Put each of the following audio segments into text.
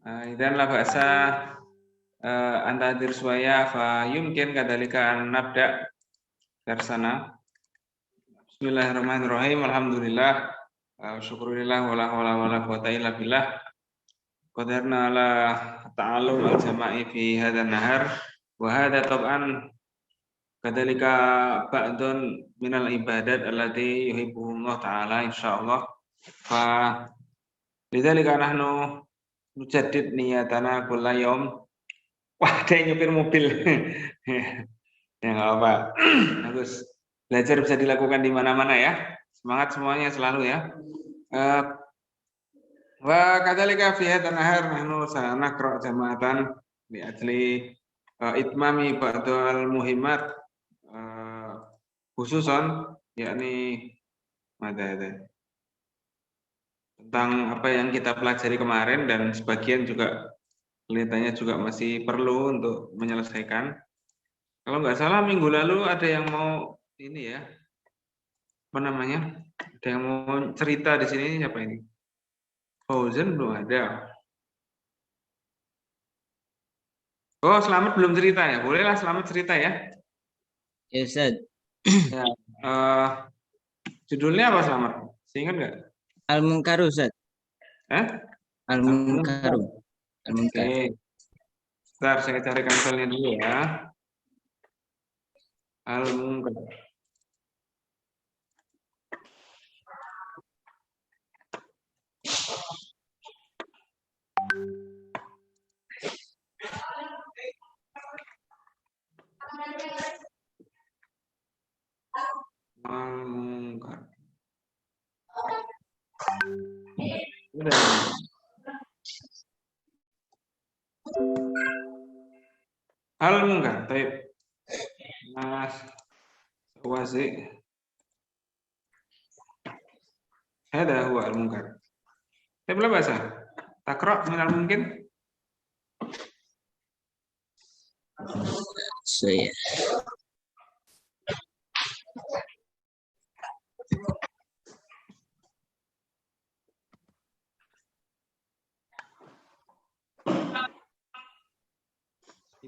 Dan la ba'sa antadir suaya fa yumkin kadzalika an nabda darsana. Bismillahirrahmanirrahim. Alhamdulillah. Syukurillah wala haula wala quwata illa billah. Qadarna ala ta'allum al-jama'i fi hadzal nahar wa hadza tab'an kadzalika ba'dun minal ibadat allati yuhibbuhullah ta'ala insyaallah. Fa lidzalika nahnu nujaddid niyatana kulla yaum. Wah, ada yang nyupir mobil. Ya nggak apa. Bagus. Belajar bisa dilakukan di mana-mana ya. Semangat semuanya selalu ya. Wa kadzalika fi hadzal nahar nahnu sanaqra jama'atan li ajli itmami ba'dal muhimmat khususan yakni tentang apa yang kita pelajari kemarin dan sebagian juga kelihatannya juga masih perlu untuk menyelesaikan. Kalau nggak salah minggu lalu ada yang mau ini ya, apa namanya? Ada yang mau cerita di sini siapa ini? Fauzan belum ada. Oh, Selamat belum cerita ya? Bolehlah Selamat cerita ya. Ya Ustaz. Ya, judulnya apa Selamat? Ingat nggak? Al-Munkar Ustaz. Al-Munkar. Al-Munkar. Oke. Bentar, saya cari kanselnya dulu ya. Al-Munkar. Al-Munkar. Udah. Al-Munkar, baik. Mas Wazi. Hada huwa al-munkar. Saya belum bahasa. Takra minal mungkin. Saya.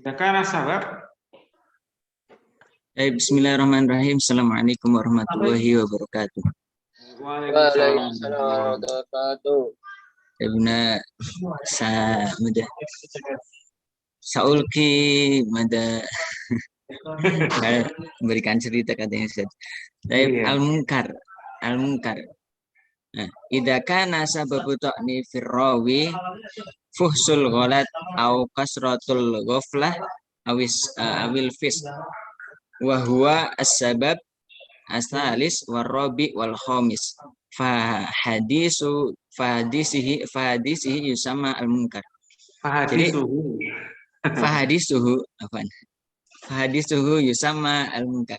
Karena sabab. Bismillahirrahmanirrahim. Assalamualaikum warahmatullahi wabarakatuh. Waalaikumsalam warahmatullahi wabarakatuh. Ibna Saulki mada memberikan cerita katanya Ustaz. Al-Munkar. Nah, idza kana sababu ta'ni firrawi fuhsul ghalat au kasratul ghaflah awil fis wa huwa as-sabab asalis warabi wal khamis fa hadisihi yusama al-munkar. Fahadisuhu yusama al-munkar.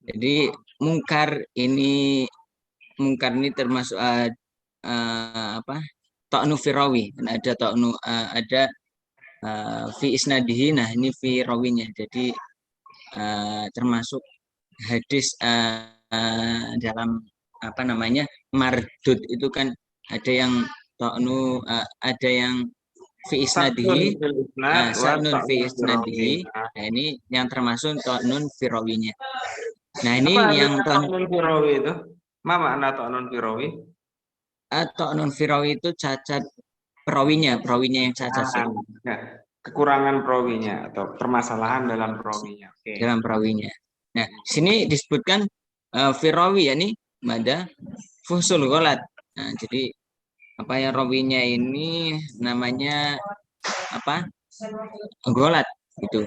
Jadi mungkar ini termasuk ta'nu firawi. Ada ta'nu ada fi isnadihi. Nah, ini fi rawinya. Jadi termasuk hadis dalam apa namanya mardud itu kan ada yang ta'nu ada yang fi isnadihi, sa'nun fi isnadihi. Nah, ini yang termasuk ta'nun fi rawinya. Nah, ini apa yang ta'nun fi rawi itu? Ma makna ta'nun fi rawi? Ta'nun fi rawi itu cacat perawinya yang cacat. Kekurangan perawinya atau permasalahan dalam perawinya. Dalam perawinya. Nah, sini disebutkan firawi ya nih, mada fusul ghalat. Nah, jadi apa ya rawinya ini namanya apa? Ghalat gitu.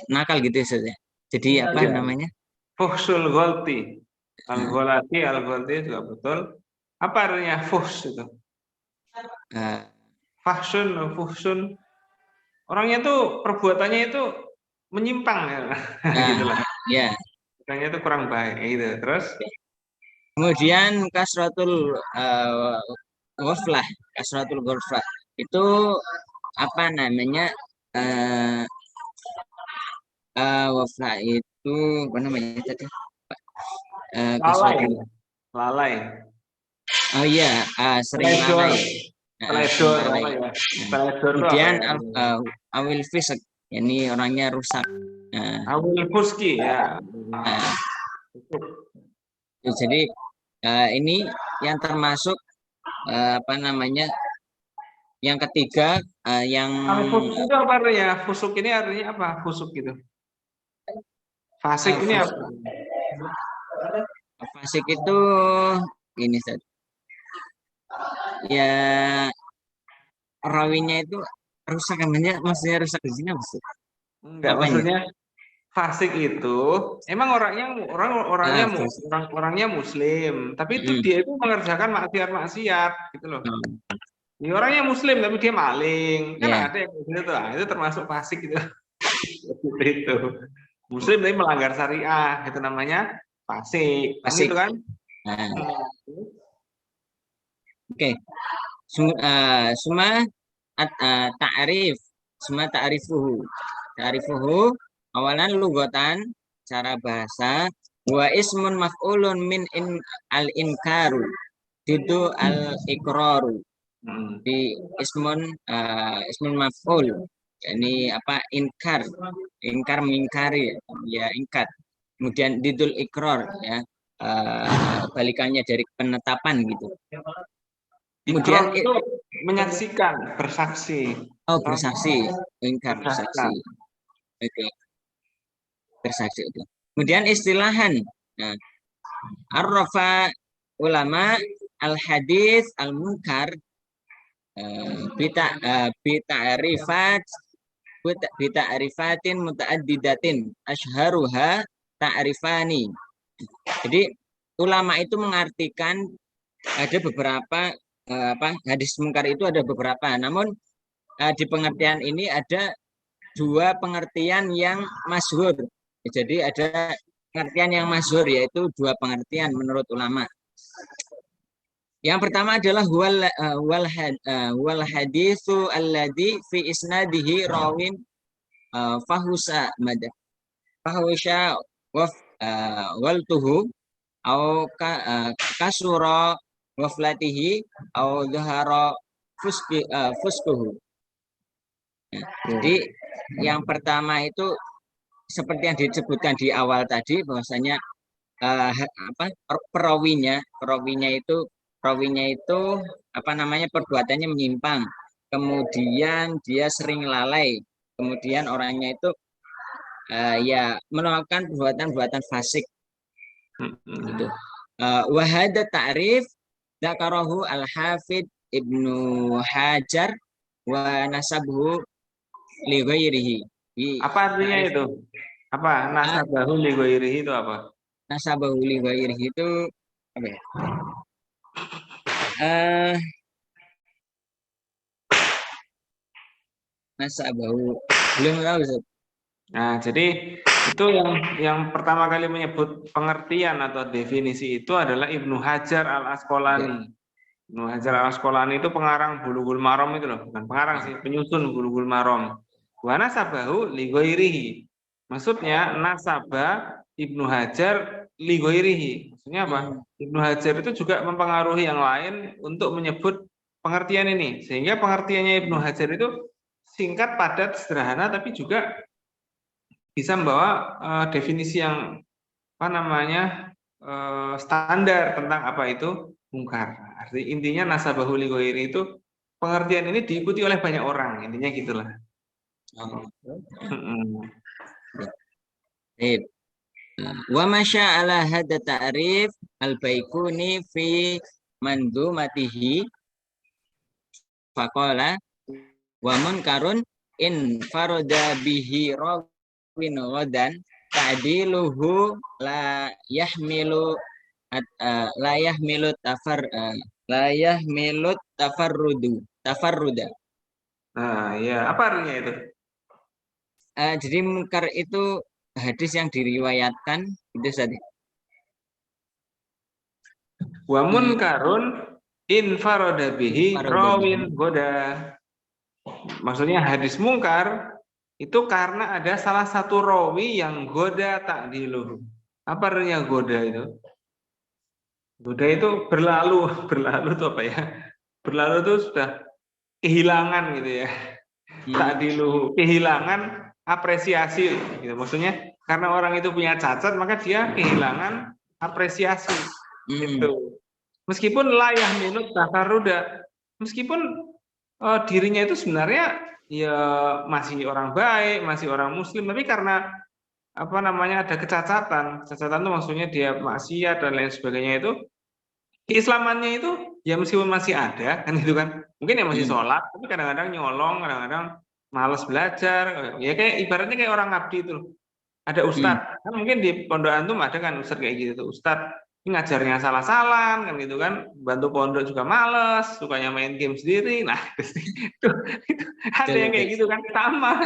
Nakal gitu saja. Jadi apa namanya? Fuhsul ghalti. Al-ghalati juga betul. Apa artinya fuhs itu? Fuhsun. Orangnya tuh perbuatannya itu menyimpang ya. Gitulah. Ya. Orangnya itu kurang baik gitu. Terus kemudian kasratul ghaflah itu apa namanya? Ghaflah itu apa namanya tadi? Lalai. Oh iya, sering lalai. Teledor sebentar apa lagi. ya? Nah, Teledor itu apa kemudian ya? awil fisik, ini orangnya rusak. Nah, Awil fuski ya. nah, jadi ini yang termasuk apa namanya, yang ketiga yang Kalau fusuk itu apa artinya? Fusuk ini artinya apa? Fusuk gitu. Fasik ini apa? fasik itu ini Ustaz. Ya rawinya itu rusak, namanya maksudnya rusak di sini apa sih? Enggak, Apanya? maksudnya fasik itu emang orangnya Fasik. orangnya muslim, tapi itu Mm. dia itu mengerjakan maksiat-maksiat gitu loh. Oh, Ini orangnya muslim tapi dia maling. Kan ya, ada yang kayak gitu tuh. Nah, itu termasuk fasik gitu. Seperti itu. Muslim tapi melanggar syariah, itu namanya fasik. Kan fasik. gitu kan? Nah, Hmm. oke. Suma ta'rif, suma ta'rifuhu. Ta'rifuhu awalan lugatan, cara bahasa, wa ismun maf'ulun min al-inkaru, itu al-iqraru. Hmm. Di ismun maf'ul, ini apa, inkar, ingkar mengingkari, ya ingkar. Kemudian didul ikrar, ya balikannya dari penetapan gitu. Ikrar Kemudian itu menyaksikan, bersaksi. bersaksi, ingkar bersaksi. Bersaksikan. Oke, bersaksi itu. Kemudian istilahan. Nah, arrafa ulama al hadis al munkar bita arifat bita arifatin mutaaddidatin ashharuha ta'rifani. Jadi ulama itu mengartikan ada beberapa apa, hadis mungkar itu ada beberapa, namun di pengertian ini ada dua pengertian yang masyhur. Jadi ada pengertian yang masyhur, yaitu dua pengertian menurut ulama. Yang pertama adalah wal haditsu alladzi fi isnadihi rawin fahusa mada fahusha waltuhu au kasura waflatihi au dhahara fuskuhu. Jadi yang pertama itu seperti yang disebutkan di awal tadi, bahwasanya apa, perawinya itu apa namanya, perbuatannya menyimpang, kemudian dia sering lalai, kemudian orangnya itu ya melakukan perbuatan-perbuatan fasik gitu. Wahada ta'rif dzakarahu al-hafid Ibnu Hajar wa nasabuhu li ghairihi. Apa artinya itu? Apa? Nasabahu li ghairihi itu apa? Nasabahu li ghairihi itu apa ya? Eh Nasabahu belum tahu Ustaz. Nah, jadi itu yang pertama kali menyebut pengertian atau definisi itu adalah Ibnu Hajar Al Ya. Asqalani. Ibnu Hajar Al Asqalani itu pengarang Bulughul Maram itu loh, bukan pengarang sih, penyusun Bulughul Maram. Wa nasabahu li ghairihi. Maksudnya nasabah Ibnu Hajar li ghairihi. Maksudnya apa? Ibnu Hajar itu juga mempengaruhi yang lain untuk menyebut pengertian ini. Sehingga pengertiannya Ibnu Hajar itu singkat, padat, sederhana, tapi juga bisa membawa definisi yang apa namanya standar tentang apa itu mungkar. Arti intinya nasabahu li ghairi itu pengertian ini diikuti oleh banyak orang, intinya gitulah. Baik. Wa masya ala hada ta'rif al-Baikuni fi mandumatihi faqala wa munkarun in faroda bihi rawin ghadan ta'diluhu la yahmilu tafarruda. Nah, ya apa artinya itu? Jadi munkar itu hadis yang diriwayatkan itu tadi. Wa munkarun in faroda bihi rawin goda. Maksudnya hadis mungkar itu karena ada salah satu rawi yang goda ta'diluhu. Apa artinya goda itu? Goda itu berlalu, berlalu itu apa ya? Berlalu itu sudah kehilangan gitu ya. Ta'diluhu, kehilangan apresiasi gitu. Maksudnya karena orang itu punya cacat maka dia kehilangan apresiasi itu. Meskipun layah minut takaruda, meskipun dirinya itu sebenarnya ya masih orang baik, masih orang muslim, tapi karena apa namanya ada kecacatan. Kecacatan itu maksudnya dia maksiat dan lain sebagainya itu, keislamannya itu ya meskipun masih ada kan gitu kan. Mungkin ya masih sholat, tapi kadang-kadang nyolong, kadang-kadang malas belajar. Ya kayak ibaratnya kayak orang ngabdi itu loh. Ada ustadz, kan mungkin di pondok antum ada kan ustadz kayak gitu tuh. Ustadz ini ngajarnya salah-salah kan gitu kan, bantu pondok juga males, sukanya main game sendiri. Nah, itu ada yang kayak gitu kan sama.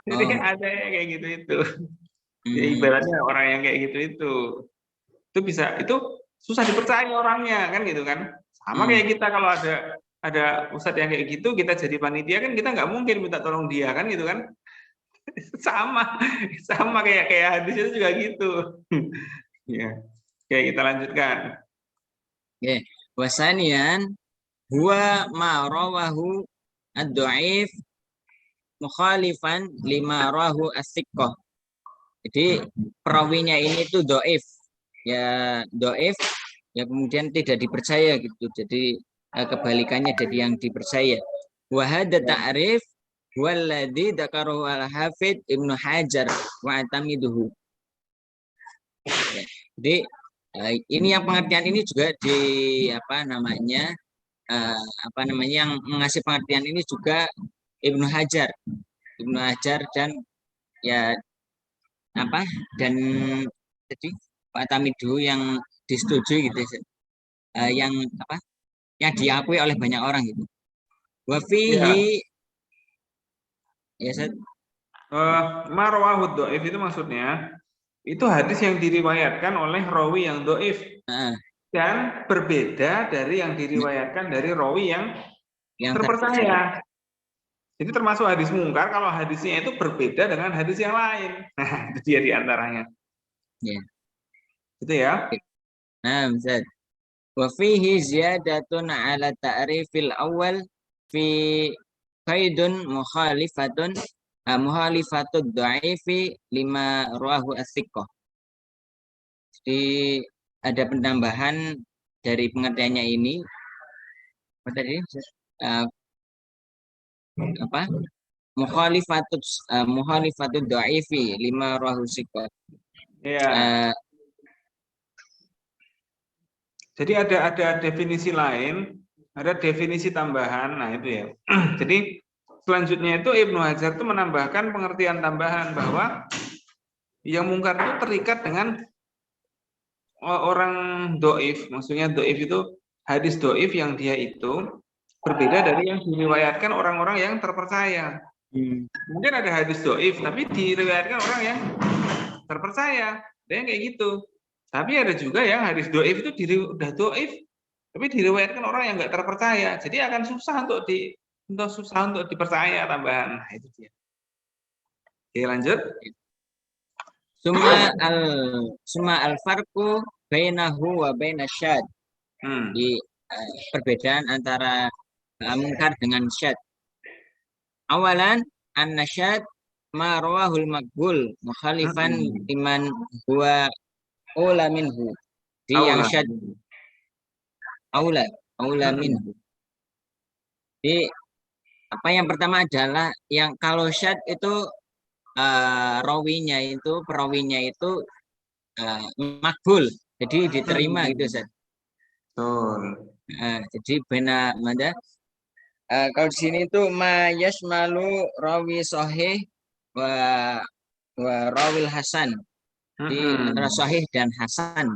Jadi ada yang kayak gitu itu. Jadi ibaratnya orang yang kayak gitu itu bisa, itu susah dipercaya orangnya kan gitu kan. Sama kayak kita kalau ada ustadz yang kayak gitu, kita jadi panitia kan kita nggak mungkin minta tolong dia kan gitu kan. Sama kayak hadis itu juga gitu. Ya, oke kita lanjutkan. Oke, wasanian huwa ma rawahu ad-dhaif mukhalifan lima rawahu as-siqqah. Jadi perawinya ini tuh dhaif. Ya dhaif ya kemudian tidak dipercaya gitu. Jadi kebalikannya jadi yang dipercaya. Wa hadza ta'rif walladzi dzakarahu al-Hafidz Ibnu Hajar wa atamiduhu. Jadi ini yang pengertian ini juga di apa namanya yang mengasih pengertian ini juga Ibnu Hajar dan ya apa dan jadi Pak Tamidu yang disetujui gitu yang apa yang diakui oleh banyak orang gitu. Wafihi ya marwahud dhaif itu maksudnya itu hadis yang diriwayatkan oleh rawi yang dhaif dan berbeda dari yang diriwayatkan dari rawi yang terpercaya. Jadi termasuk hadis mungkar kalau hadisnya itu berbeda dengan hadis yang lain. Nah, itu dia diantaranya. Ya. Itu ya. Nah, Ustaz. Wa fihi ziyadatun ala ta'rifil awal fi qaidun muhalifatud dha'ifi lima ruahu as-siqqah. Jadi ada penambahan dari pengertiannya ini apa tadi? Apa? Muhalifatud dha'ifi lima ruahu as-siqqah. Iya. Jadi ada definisi lain, ada definisi tambahan. Nah, itu ya. Jadi selanjutnya itu Ibnu Hajar itu menambahkan pengertian tambahan bahwa yang mungkar itu terikat dengan orang doif. Maksudnya doif itu hadis doif yang dia itu berbeda dari yang diriwayatkan orang-orang yang terpercaya. Mungkin ada hadis doif, tapi diriwayatkan orang yang terpercaya. Ada yang kayak gitu. Tapi ada juga yang hadis doif itu udah doif, tapi diriwayatkan orang yang nggak terpercaya. Jadi akan susah untuk dipercaya tambahan. Nah, itu dia. Oke, lanjut. Suma al-farqu bainahu wa bainasyad. Di perbedaan antara mungkar dengan syad. Awalan an-nasyad ma rawahul maqbul mukhalifan liman huwa aula minhu. Di yang syad aula minhu. Jadi apa yang pertama adalah yang kalau syad itu perawinya itu makbul, jadi diterima gitu Ustaz. Jadi benar mana kalau di sini itu ma yasmalu rawi sahih wa rawil hasan. Di antara sahih dan hasan.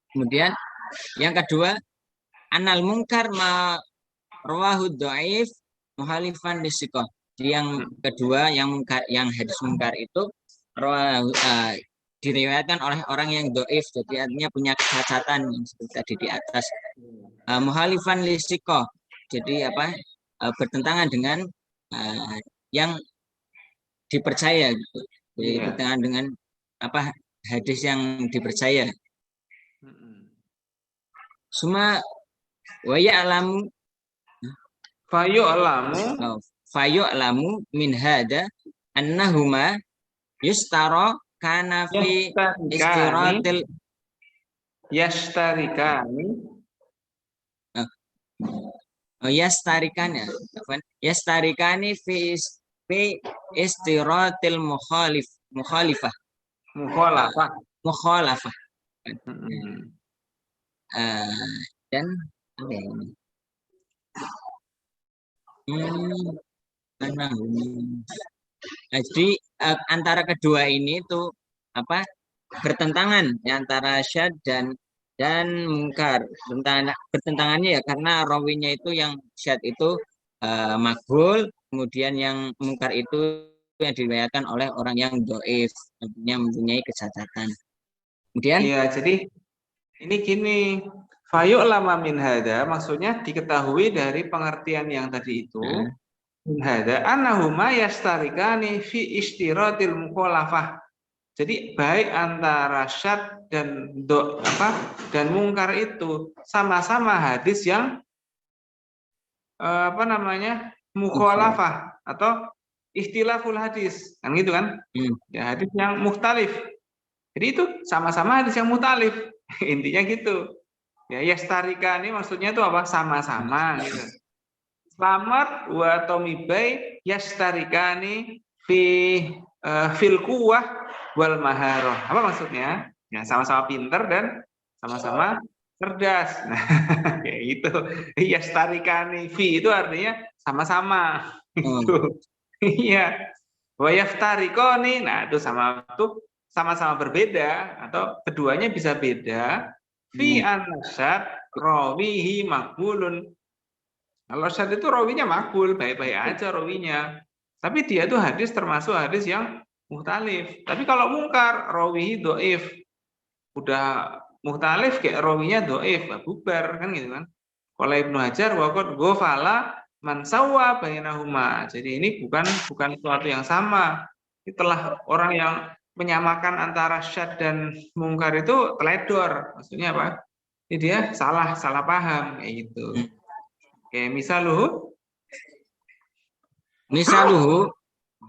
Kemudian yang kedua anal mungkar ma rawahu dhaif muhalifan lisikah. Jadi yang kedua yang hadis mungkar itu diriwayatkan oleh orang yang dhaif, jadi artinya punya kecacatan yang seperti tadi di atas. Muhalifan lisikah. Jadi bertentangan dengan yang dipercaya gitu. Jadi bertentangan dengan hadis yang dipercaya. Suma Wa ya'lamu Fayu'lamu fayu'lamu min hada annahuma yustara kana fi yastarikani istiratil yastarikani yastarikan ya. Yastarikani fi istiratil mukhalifah uh, mukhalafah. mukhalafah. Hmm. Dan apa ya ini? Karena jadi antara kedua ini tuh apa bertentangan ya, antara syad dan mungkar. Bertentangannya ya karena rawinya itu yang syad itu makbul, kemudian yang mungkar itu yang diriwayatkan oleh orang yang doif, artinya mempunyai kecacatan. Kemudian Iya, jadi ini gini, fayu'lama min hada maksudnya diketahui dari pengertian yang tadi itu. Min hada annahuma yastarikani fi istiratil mukhalafah. Jadi baik antara syad dan dan mungkar itu sama-sama hadis yang mukhalafah atau ikhtilaful hadis kan gitu kan, ya hadis yang mukhtalif. Jadi itu sama-sama hadis yang mukhtalif. Intinya gitu ya. Yastarikani maksudnya itu apa, sama-sama gitu. Slamet wa tomibai yastarikani fil quwwah wal maharoh. Apa maksudnya? Ya sama-sama pinter dan sama-sama cerdas. Nah, kayak gitu. Yastarikani fi itu artinya sama-sama. Gitu. Iya. Wa yaftarikoni. Nah, itu sama-sama berbeda atau keduanya bisa beda. Fi an-nasyad rawihi maqbulun. Kalau syad itu rawinya makbul, baik-baik aja rawinya. Tapi dia tuh hadis termasuk hadis yang muhtalif. Tapi kalau mungkar, rawihi do'if. Udah muhtalif kayak rawinya do'if, bubar kan gitu kan. Kalau Ibnu Hajar, waqad ghafala man sawwa bainahuma. Jadi ini bukan sesuatu yang sama. Itulah orang yang menyamakan antara syad dan mungkar itu teledor. Maksudnya apa? Ini dia salah paham kayak gitu. Oke, misaluhu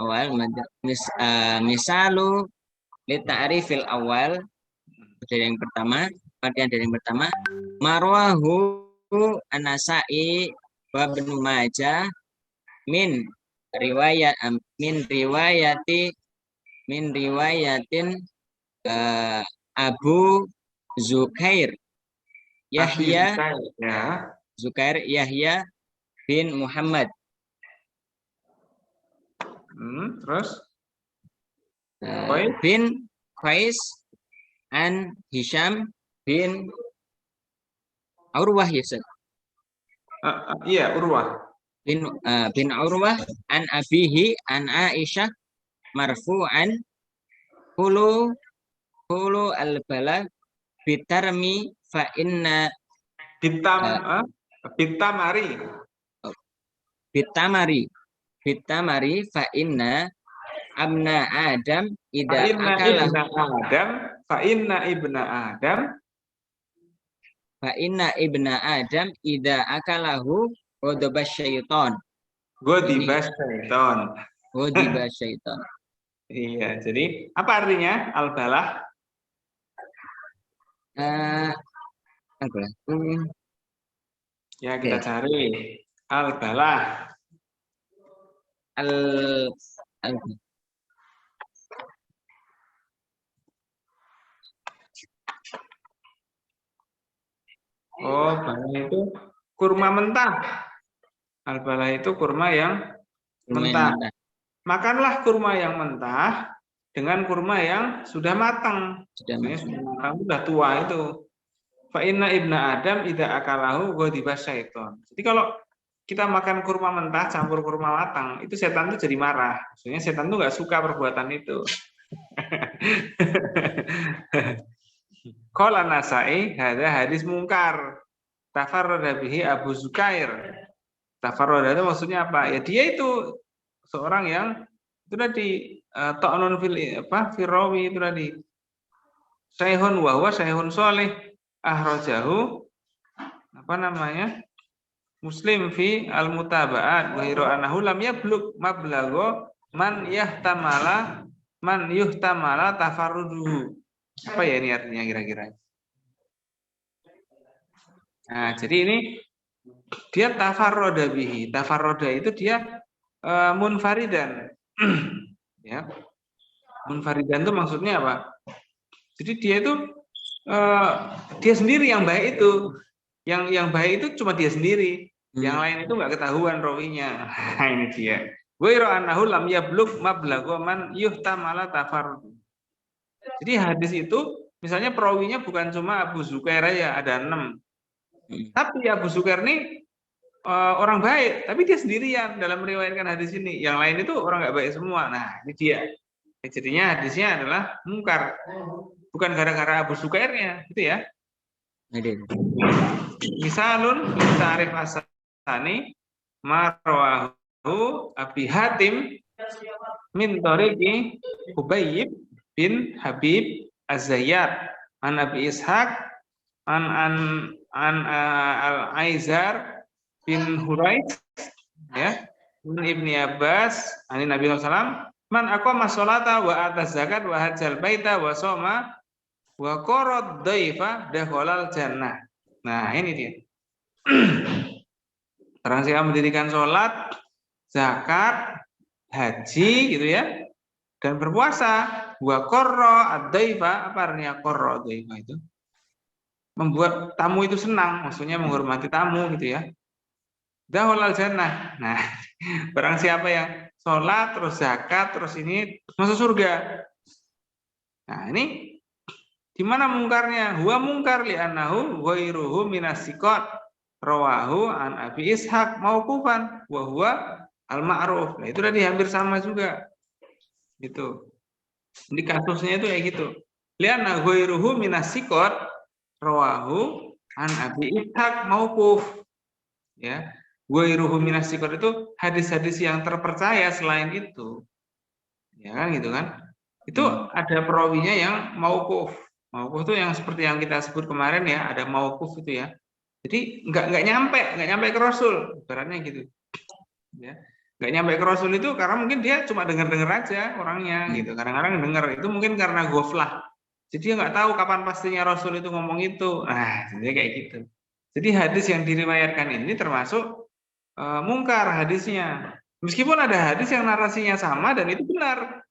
awal misalu li ta'rifil awal dari yang pertama, bagian dari yang pertama marwahu an-Nasa'i wa Ibnu Majah min riwayatin Abu Zukair Yahya Yahya bin Muhammad. Terus bin Qais an Hisham bin Urwah ya Ustaz. Iya, Urwah. Bin Urwah an abihi an Aisyah marfu'an qulu al-bala bitarmi fa inna bitamari fa inna abna Adam idza akala fa inna ibna Adam idza akalahu ghadaba syaitan. Ghadiba syaitan. Iya, jadi apa artinya al-balah? Ya, kita cari al-balah. Oh, balah itu kurma mentah. Al-balah itu kurma yang mentah. Makanlah kurma yang mentah dengan kurma yang sudah matang. Sudah tua itu. Fa inna ibna Adam idza akalahu ghadiba syaiton. Jadi kalau kita makan kurma mentah campur kurma matang, itu setan itu jadi marah. Maksudnya setan itu nggak suka perbuatan itu. Qala Nasa'i hadza hadis mungkar. Tafarrada bihi Abu Zukair. Tafarrada itu maksudnya apa? Ya dia itu seorang yang itu tadi ta'nun firawi itu tadi. Syaihun wa huwa syaihun sholih ahrajahu apa namanya? Muslim fi al-mutaba'at wa hiru anahu lam yablug mablagho man yuhtamala tafarruduhu. Apa ya ini artinya kira-kira? Nah, jadi ini dia tafarroda bihi. Tafarroda itu dia munfaridan. Ya. Munfaridan itu maksudnya apa? Jadi dia itu dia sendiri yang baik itu. Yang baik itu cuma dia sendiri. Yang lain itu nggak ketahuan rawinya. Nah, ini dia. Ghairu annahu lam yablugh mablagha man yuhtamala tafarrud. Jadi hadis itu misalnya perawinya bukan cuma Abu Zukair ya, ada 6. Tapi Abu Zukair ini orang baik, tapi dia sendirian dalam meriwayatkan hadis ini. Yang lain itu orang nggak baik semua. Nah, ini dia. Jadinya hadisnya adalah mungkar. Bukan gara-gara Abu Zukairnya, gitu ya. Misalun ta'rif asani marwahu Abi Hatim min tariqi Ubayy bin Habib Az-Zayyad an Abi Ishaq an Al-Aizar bin Huraiz ya bin Ibni Abbas ani Nabi sallallahu man aqama sholata wa ata zakat wa hajjal baita wa shoma wa qarad dhaifa dakhalal jannah. Nah, ini dia. Orang yang mendirikan sholat, zakat, haji gitu ya, dan berpuasa. Wa qarra ad-dhaifa, apa artinya qarra ad-dhaifa itu? Membuat tamu itu senang, maksudnya menghormati tamu gitu ya. Dakhalal jannah. Nah, barang siapa yang sholat, terus zakat, terus ini masuk surga. Nah, ini gimana mungkarnya? Huwa mungkar li'annahu ghairuhu minasiqat rawahu an Abi Ishaq mauqufan wa huwa al-ma'ruf. Nah, itu tadi hampir sama juga. Gitu. Di kasusnya itu kayak gitu. Li'anna ghairuhu minasiqat rawahu an Abi Ishaq mauquf. Ya. Ghairuhu minasiqat itu hadis-hadis yang terpercaya selain itu. Ya kan gitu kan? Itu ada perawinya yang mauquf. Mauquf itu yang seperti yang kita sebut kemarin ya, ada mauquf itu ya. Jadi nggak nyampe ke Rasul, ibaratnya gitu. Ya. Nggak nyampe ke Rasul itu karena mungkin dia cuma dengar-dengar aja orangnya gitu. Kadang-kadang dengar itu mungkin karena ghaflah. Jadi dia nggak tahu kapan pastinya Rasul itu ngomong itu. Nah, jadi kayak gitu. Jadi hadis yang diriwayatkan ini termasuk mungkar hadisnya. Meskipun ada hadis yang narasinya sama dan itu benar.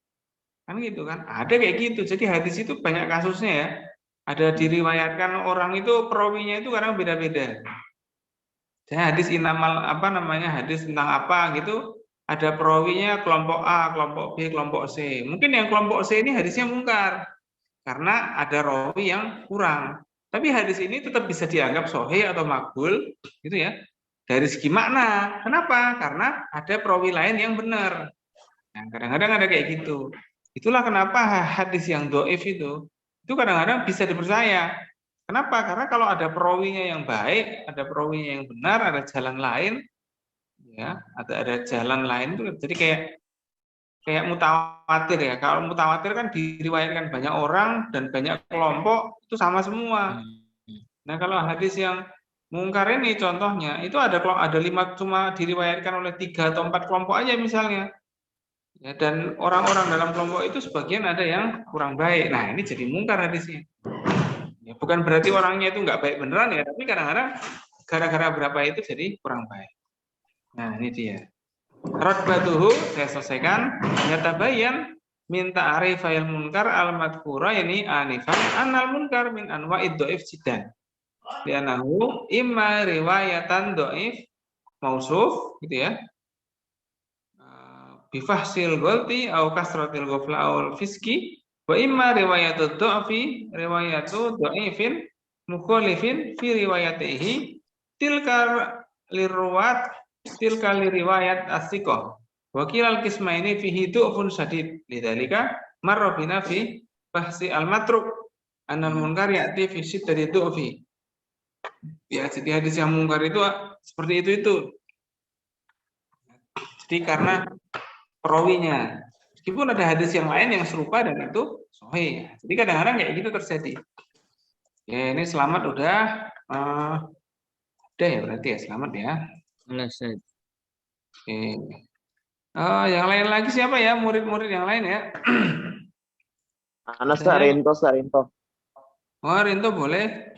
Kan gitu kan, ada kayak gitu. Jadi hadis itu banyak kasusnya ya, ada diriwayatkan orang itu perawinya itu kadang beda-beda. Jadi hadis inamal apa namanya, hadis tentang apa gitu, ada perawinya kelompok A, kelompok B, kelompok C. Mungkin yang kelompok C ini hadisnya mungkar karena ada rawi yang kurang, tapi hadis ini tetap bisa dianggap sahih atau makbul gitu ya, dari segi makna. Kenapa? Karena ada perawi lain yang benar. Nah, kadang-kadang ada kayak gitu. Itulah kenapa hadis yang doif itu kadang-kadang bisa dipercaya. Kenapa? Karena kalau ada perawinya yang baik, ada perawinya yang benar, ada jalan lain, ya, ada jalan lain itu jadi kayak mutawatir ya. Kalau mutawatir kan diriwayatkan banyak orang dan banyak kelompok itu sama semua. Nah, kalau hadis yang mungkar ini contohnya itu ada 5 cuma diriwayatkan oleh 3 atau 4 kelompok aja misalnya. Ya, dan orang-orang dalam kelompok itu sebagian ada yang kurang baik. Nah, ini jadi mungkar hadisnya. Ya, bukan berarti orangnya itu nggak baik beneran ya, tapi kadang-kadang gara-gara berapa itu jadi kurang baik. Nah, ini dia. Rotbatuhu, saya selesaikan. Yatabayan minta arifayil munkar al-madkura ini anifan anal munkar min anwa'id do'if jidan. Lianahu imma riwayatan do'if mausuf, gitu ya. Bifahsil ghalti au kasratil ghafla au fiski wa imma riwayatu dha'fi riwayatu dha'ifin mukhalifin fi riwayatihi tilka liriwayat as-siqah wa kilal qismaini fihi du'fun syadid lidzalika marra bina fi bahsi al-matruk anal munkar ya'ti fi siddati du'fi. Ya, jadi hadis yang mungkar itu seperti itu. Jadi karena perawinya. Meskipun ada hadis yang lain yang serupa dan itu sahih. Jadi kadang-kadang kayak gitu terjadi. Ya, ini selamat udah Udah ya berarti ya, selamat ya. Ustaz. Oke. Yang lain lagi siapa ya, murid-murid yang lain ya? Anas, Saya, Rinto, Rinto. oh Rinto boleh.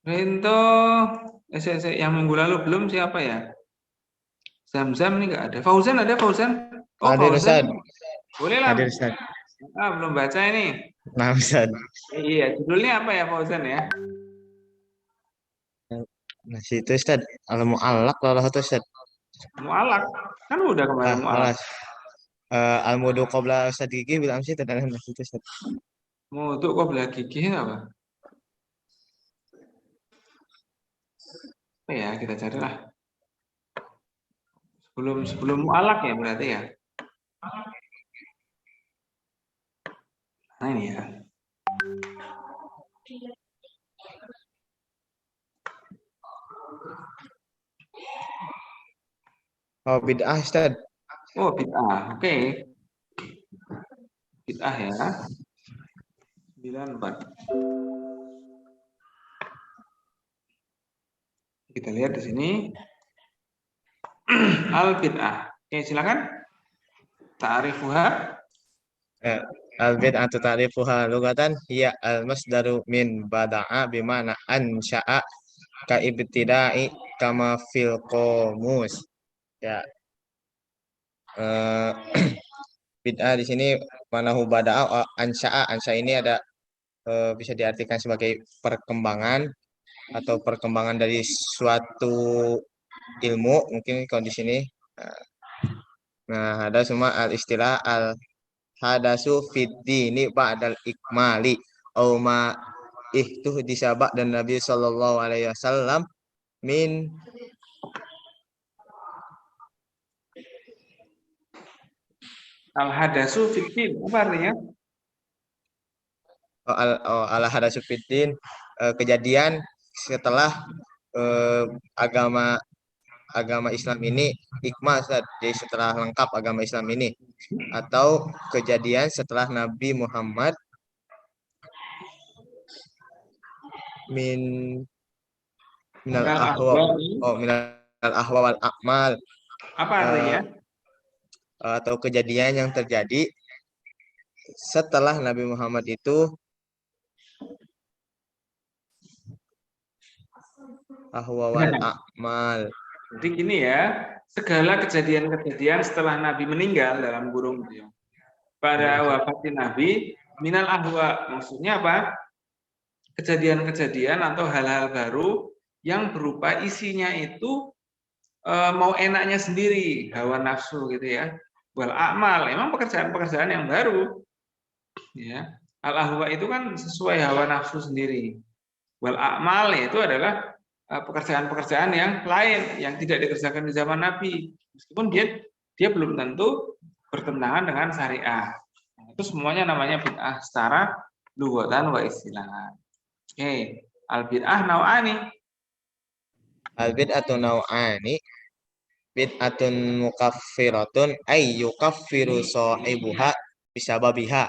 Rinto, yang minggu lalu belum siapa ya? Zam-Zam ini nggak ada. Fauzan ada, Fauzan? Oh Hadir, Fauzan, Ustaz. boleh lah. Hadir, Ustaz. Belum baca ini. Nah, Ustaz. Iya, judulnya apa ya Fauzan ya? Nah, situ, Ustaz. Al-Mu'allaq, lalah itu, Ustaz. Mu'alak. Kan udah kemarin mu'alak. Lalas. Al-Mudu Qabla Ustaz Gigi bilang sih, dan nah, situ, Ustaz. Mudu kok belah gigi apa? Apa ya, kita carilah. Sebelum mu'alak ya berarti ya. Nah ini ya. Oh, bid'ah, Ustaz. Oh bid'ah, oke. Bid'ah ya. 94. Kita lihat di sini. Al bid'ah. Oke, silakan. Ta'rifuha. Al-bid'atu ta'rifuha lugatan hiya al-masdaru min bada'a bimana ansya'a ka ibtida'i kama fil qomus. Ya. Bid'ah di sini manahu bada'a ansya'a. Ansya ini ada bisa diartikan sebagai perkembangan atau perkembangan dari suatu ilmu, mungkin kalau di sini. Nah, ada semua al-istilah al-hadasu fid dini ba'dal ikmali au ma ihtuh disabak dan Nabi sallallahu alaihi wasallam min Al-hadasu fitin. Apa artinya? al-hadasu fid din, kejadian setelah agama Islam ini ikmal, jadi setelah lengkap agama Islam ini, atau kejadian setelah Nabi Muhammad minal ahwa wal akmal, Apa artinya? atau kejadian yang terjadi setelah Nabi Muhammad itu ahwa wal akmal. Jadi gini ya, segala kejadian-kejadian setelah Nabi meninggal dalam kurung gitu ya. Pada wafatnya Nabi, minal ahwa, maksudnya apa? Kejadian-kejadian atau hal-hal baru yang berupa isinya itu mau enaknya sendiri, hawa nafsu gitu ya. Wal amal, emang pekerjaan-pekerjaan yang baru. Ya. Al ahwa itu kan sesuai hawa nafsu sendiri. Wal amal itu adalah pekerjaan-pekerjaan yang lain yang tidak dikerjakan di zaman Nabi, meskipun dia belum tentu bertentangan dengan syariah. Nah, itu semuanya namanya bid'ah secara lughatan wa istilahan. Oke, al bid'ah nau'ani. Al bid'atu nau'ani, bid'atun mukaffiratun ay yukaffiru sahibuha bisababiha.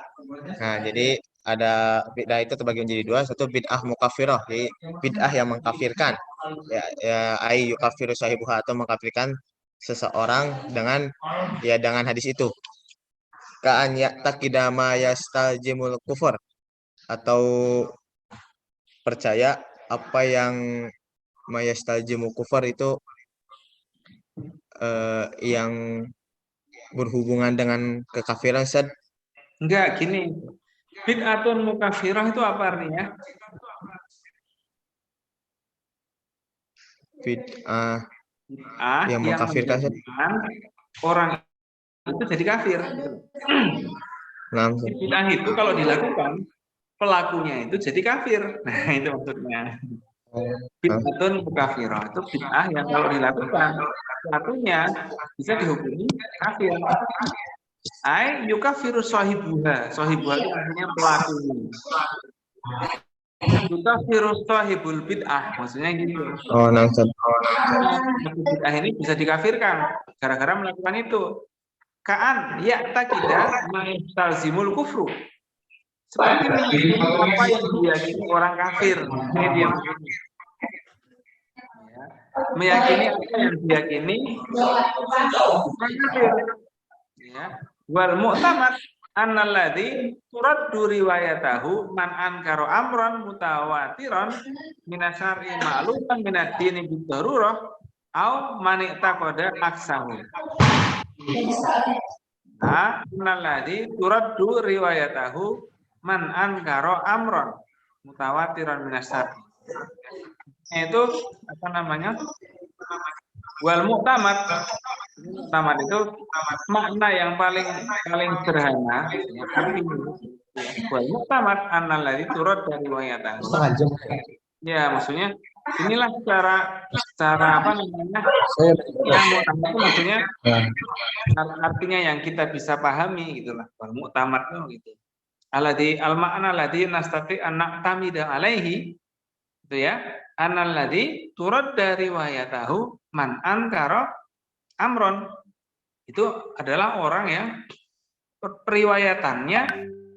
Nah, jadi ada bid'ah itu terbagi menjadi dua, satu bid'ah mukaffirah, jadi bid'ah yang mengkafirkan. Ya ay yukaffiru sahibuha, atau mengkafirkan seseorang dengan hadis itu. Ka'an ya'taqida ma yastaljimul kufur, atau percaya apa yang mayastaljimu kufur itu yang berhubungan dengan kekafiran, Ustaz. Enggak, gini. Bid'atun mukafirah itu apa artinya? Bid'ah yang mengkafirkan orang itu jadi kafir. Bid'ah itu kalau dilakukan, pelakunya itu jadi kafir. Nah, itu maksudnya. Bid'atun mukafirah itu bid'ah yang kalau dilakukan, pelakunya bisa dihukumi kafir. Ai yukafiru sahibuha. Sahibuha itu artinya pelakunya. Yukafiru sahibul bid'ah. Maksudnya gitu. Bid'ah ini bisa dikafirkan gara-gara melakukan itu. Ka'an ya'taqida ma yastalzimul kufru. Seperti apa yang diyakini orang kafir. Ini dia. meyakini apa yang diyakini bukan kafir. Ya. Wal mu'tamad annalladzi turaddu riwayatahu man ankara amran mutawatiran minasyari ma'luman minad-dini bid-darurah au man i'taqada aksahu. Nah, annalladzi turaddu riwayatahu man ankara amran mutawatiran minasyari. Itu apa namanya? Wal mu'tamad. Mu'tamad itu makna yang paling sederhana ya, artinya wal mu'tamad annalladzi turad dari riwayatahu. Ya, maksudnya inilah cara apa namanya? Yang mu'tamad itu maksudnya artinya yang kita bisa pahami gitulah. Wal mu'tamad itu gitu. Alladzi al-ma'na alladzi nastati an na'tamida alaihi itu ya. Annalladzi turad dari riwayatahu man ankara amron, itu adalah orang yang periwayatannya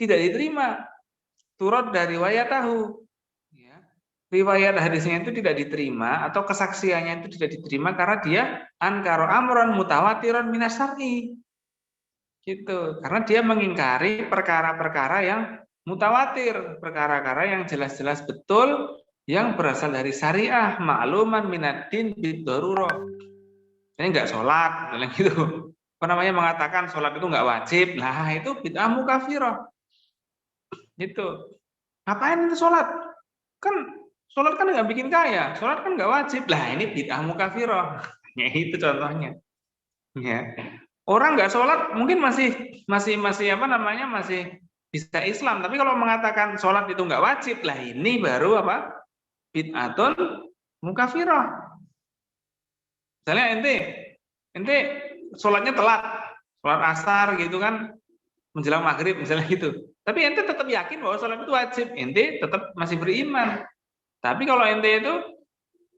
tidak diterima. Turad dari riwayatahu, ya. Riwayat hadisnya itu tidak diterima atau kesaksiannya itu tidak diterima karena dia ankara amron mutawatiran minas syar'i. Gitu. Karena dia mengingkari perkara-perkara yang mutawatir, perkara-perkara yang jelas-jelas betul yang berasal dari syariah, ma'luman minaddin bid-darurah. Ini enggak sholat, gitu. Apa namanya, mengatakan sholat itu enggak wajib. Nah, itu bid'ah mukafirah. Gitu. Ngapain itu sholat? Kan sholat kan enggak bikin kaya, sholat kan enggak wajib. Lah, ini bid'ah mukafirah. Ya, itu contohnya. Ya. Orang enggak sholat mungkin masih apa namanya, masih bisa Islam. Tapi kalau mengatakan sholat itu enggak wajib, lah ini baru apa? Bid'atun mukafirah. Misalnya ente sholatnya telat, sholat asar gitu kan, menjelang maghrib misalnya gitu. Tapi ente tetap yakin bahwa sholat itu wajib, ente tetap masih beriman. Tapi kalau ente itu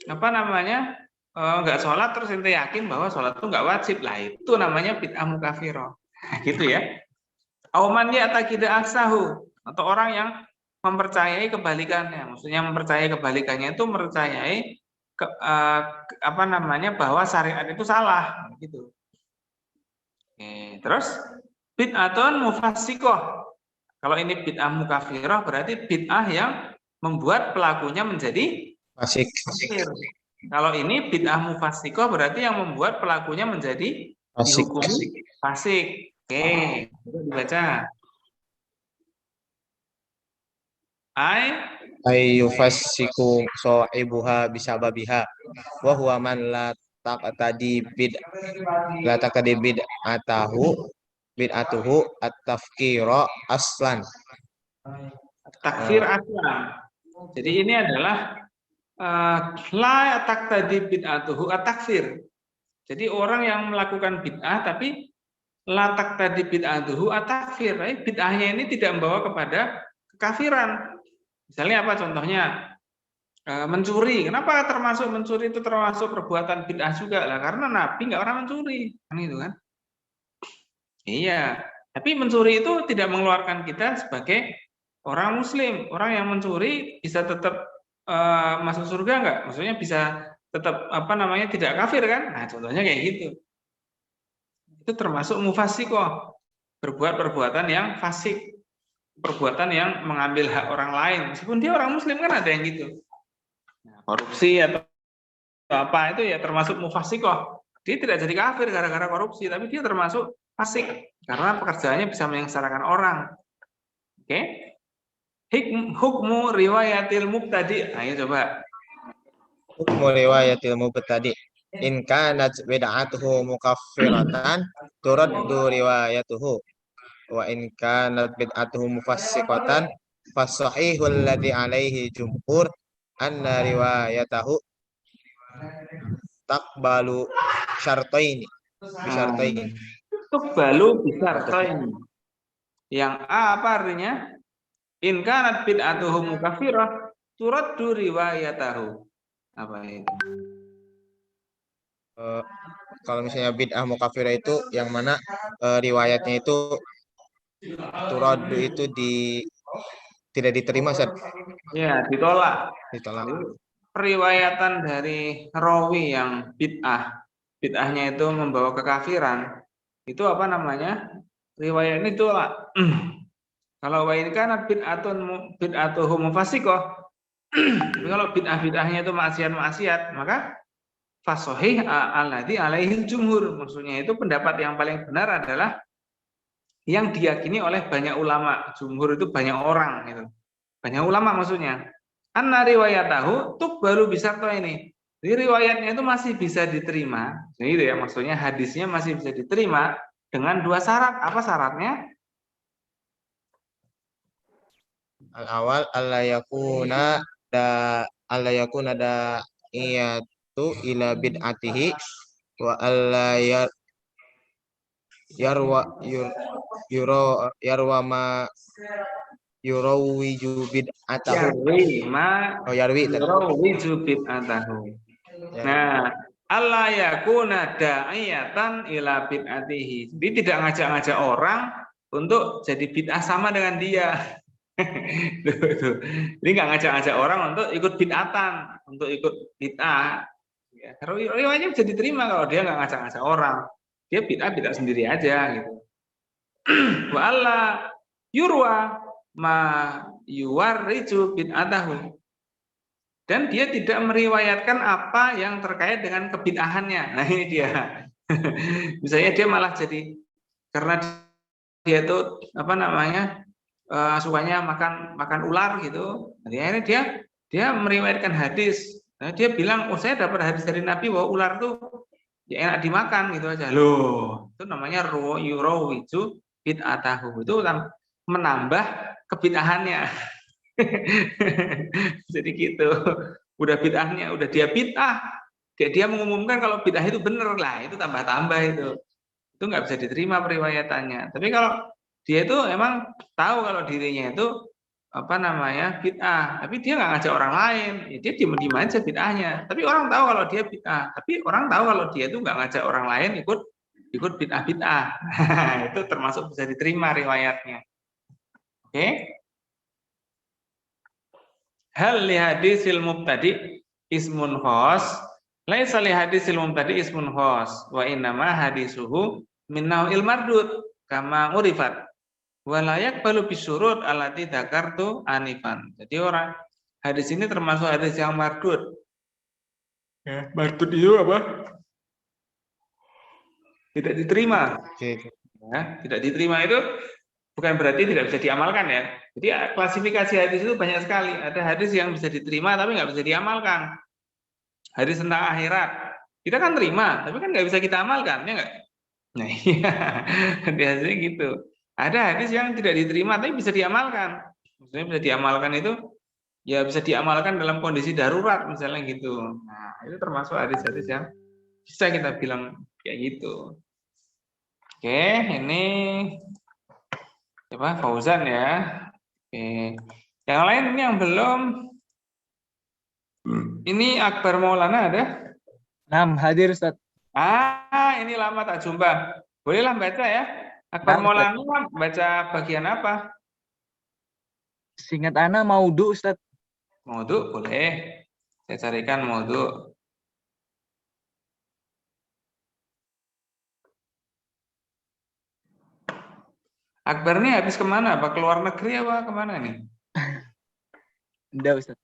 apa namanya nggak sholat terus ente yakin bahwa sholat itu nggak wajib, lah itu namanya bid'ah mukafirah. Gitu ya. Auman ya'taqidu aksahu, atau orang yang mempercayai kebalikannya. Maksudnya mempercayai kebalikannya itu mempercayai apa namanya, bahwa syariat itu salah gitu. Oke, terus bid'atun mufassiqah. Kalau ini bid'ah mukafirah berarti bid'ah yang membuat pelakunya menjadi Fasik. kafir. Kalau ini bid'ah mufassiqah berarti yang membuat pelakunya menjadi Fasik. dihukumi fasik. Oke, dibaca. Yufassiku sahibuha bisababiha wa huwa man la taqtadi bid'atuhu at-tafkira aslan. Takfir aslan. Jadi ini adalah la taqtadi bid'atuhu at-takfir. Jadi orang yang melakukan bid'ah tapi la taqtadi bid'atuhu at-takfir. Bid'ahnya ini tidak membawa kepada kekafiran. Misalnya apa contohnya? Mencuri. Kenapa termasuk mencuri itu termasuk perbuatan bid'ah juga? Lah karena Nabi nggak pernah mencuri, kan itu kan? Iya. Tapi mencuri itu tidak mengeluarkan kita sebagai orang Muslim. Orang yang mencuri bisa tetap masuk surga nggak? Maksudnya bisa tetap apa namanya, tidak kafir kan? Nah contohnya kayak gitu. Itu termasuk mufassiqah, berbuat perbuatan yang fasik. Perbuatan yang mengambil hak orang lain, meskipun dia orang Muslim kan ada yang gitu. Nah, korupsi atau apa itu ya termasuk mufassiqah. Dia tidak jadi kafir gara-gara korupsi, tapi dia termasuk fasik karena pekerjaannya bisa menyengsarakan orang. Oke? Hukmu riwayatil mubtadi. Ayo coba. Hukmu riwayatil mubtadi. In kanat bid'atuhu mukaffiratan turaddu riwayatuhu. Wa in kanat bid'atuhu mufassiqatan fasahihul ladzi alaihi jumhur anna riwayatahu taqbalu syartaini bisyartaini. Taqbalu bisyartaini. Yang A apa artinya? In kanat bid'atuhu mukaffirah turaddu riwayatahu. Apa itu? Kalau misalnya bid'ah mukaffirah itu yang mana riwayatnya itu turadu itu tidak diterima, Ustaz. Ya, ditolak. Ditolak. periwayatan dari rawi yang bid'ahnya itu membawa kekafiran, itu apa namanya? Riwayat ini tolak. Kalau wa in kana bid'atuhum fasiqah, kalau bid'ahnya itu maksiat-maksiat, maka fasohih alladzi alaihi jumhur. Maksudnya itu pendapat yang paling benar adalah yang diyakini oleh banyak ulama. Jumhur itu banyak orang gitu. Banyak ulama maksudnya. Anna riwayatahu tuh baru bisa toh ini. Jadi riwayatnya itu masih bisa diterima. Jadi itu ya maksudnya hadisnya masih bisa diterima dengan dua syarat. Apa syaratnya? Al-awal alla yakuna da iyatu ila bid'atihi wa alla yarwa ma yurawiju bid'atahu. Yarwi Bid'atahu. Ya. Nah, Allah yakuna da'iyatan ila bid'atihi. Jadi tidak ngajak-ngajak orang untuk jadi bid'ah sama dengan dia. Jadi nggak ngajak-ngajak orang untuk ikut bid'atan, untuk ikut bid'ah. Ya, riwayatnya bisa diterima kalau dia nggak ngajak-ngajak orang. Dia bid'ah sendiri aja gitu. Wa Allah yurwa ma yuwarriju bid'atahu. Dan dia tidak meriwayatkan apa yang terkait dengan kebid'ahannya. Nah ini dia. Misalnya dia malah jadi karena dia itu apa namanya sukanya makan ular gitu. Jadi akhirnya dia meriwayatkan hadis. Nah, dia bilang, oh saya dapat hadis dari Nabi bahwa ular tuh ya enak dimakan gitu aja. Loh, itu namanya yurawiju bid'atahu. Itu menambah kebid'ahannya. Jadi gitu. Udah bid'ahnya, udah dia bid'ah. Dia mengumumkan kalau bid'ah itu bener lah, itu tambah-tambah itu. Itu nggak bisa diterima periwayatannya. Tapi kalau dia itu emang tahu kalau dirinya itu apa namanya bid'ah, tapi dia nggak ngajak orang lain, ya dia diem-diem aja bid'ahnya. Tapi orang tahu kalau dia bid'ah, tapi orang tahu kalau dia itu nggak ngajak orang lain ikut bid'ah. Itu termasuk bisa diterima riwayatnya. Oke? Hal li hadisil mubtadi ismun khos, laisa li hadisil mubtadi ismun khos, wa innama hadisuhu min nau'il mardud kama urifat. Walayak balu bisurut alati dakartu anifan. Jadi orang hadis ini termasuk hadis yang mardud. Ya, mardud itu apa? Tidak diterima. Ya, tidak diterima itu bukan berarti tidak bisa diamalkan ya. Jadi klasifikasi hadis itu banyak sekali. Ada hadis yang bisa diterima tapi nggak bisa diamalkan. Hadis tentang akhirat kita kan terima, tapi kan nggak bisa kita amalkan, ya nggak? Nah iya, biasanya gitu. Ada hadis yang tidak diterima tapi bisa diamalkan. Maksudnya bisa diamalkan itu ya bisa diamalkan dalam kondisi darurat misalnya gitu. Nah, itu termasuk hadis-hadis yang bisa kita bilang kayak gitu. Oke, ini apa Fauzan ya. Oke. Yang lain ini yang belum. Ini Akbar Maulana ada? 6 hadir Ustaz. Ini lama tak jumpa. Bolehlah baca ya. Akbar Maulana baca bagian apa? Seingat ana maudhu Ustaz. Maudhu boleh. Saya carikan maudhu. Akbar ini habis kemana? Apa keluar negeri apa kemana nih? Enggak Ustaz.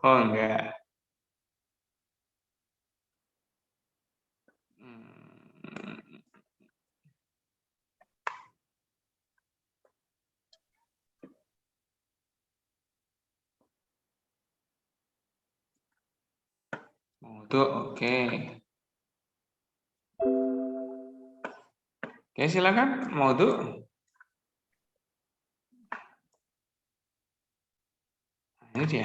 Oh enggak. Maudhu, oke. Oke, silakan maudhu. Ini dia.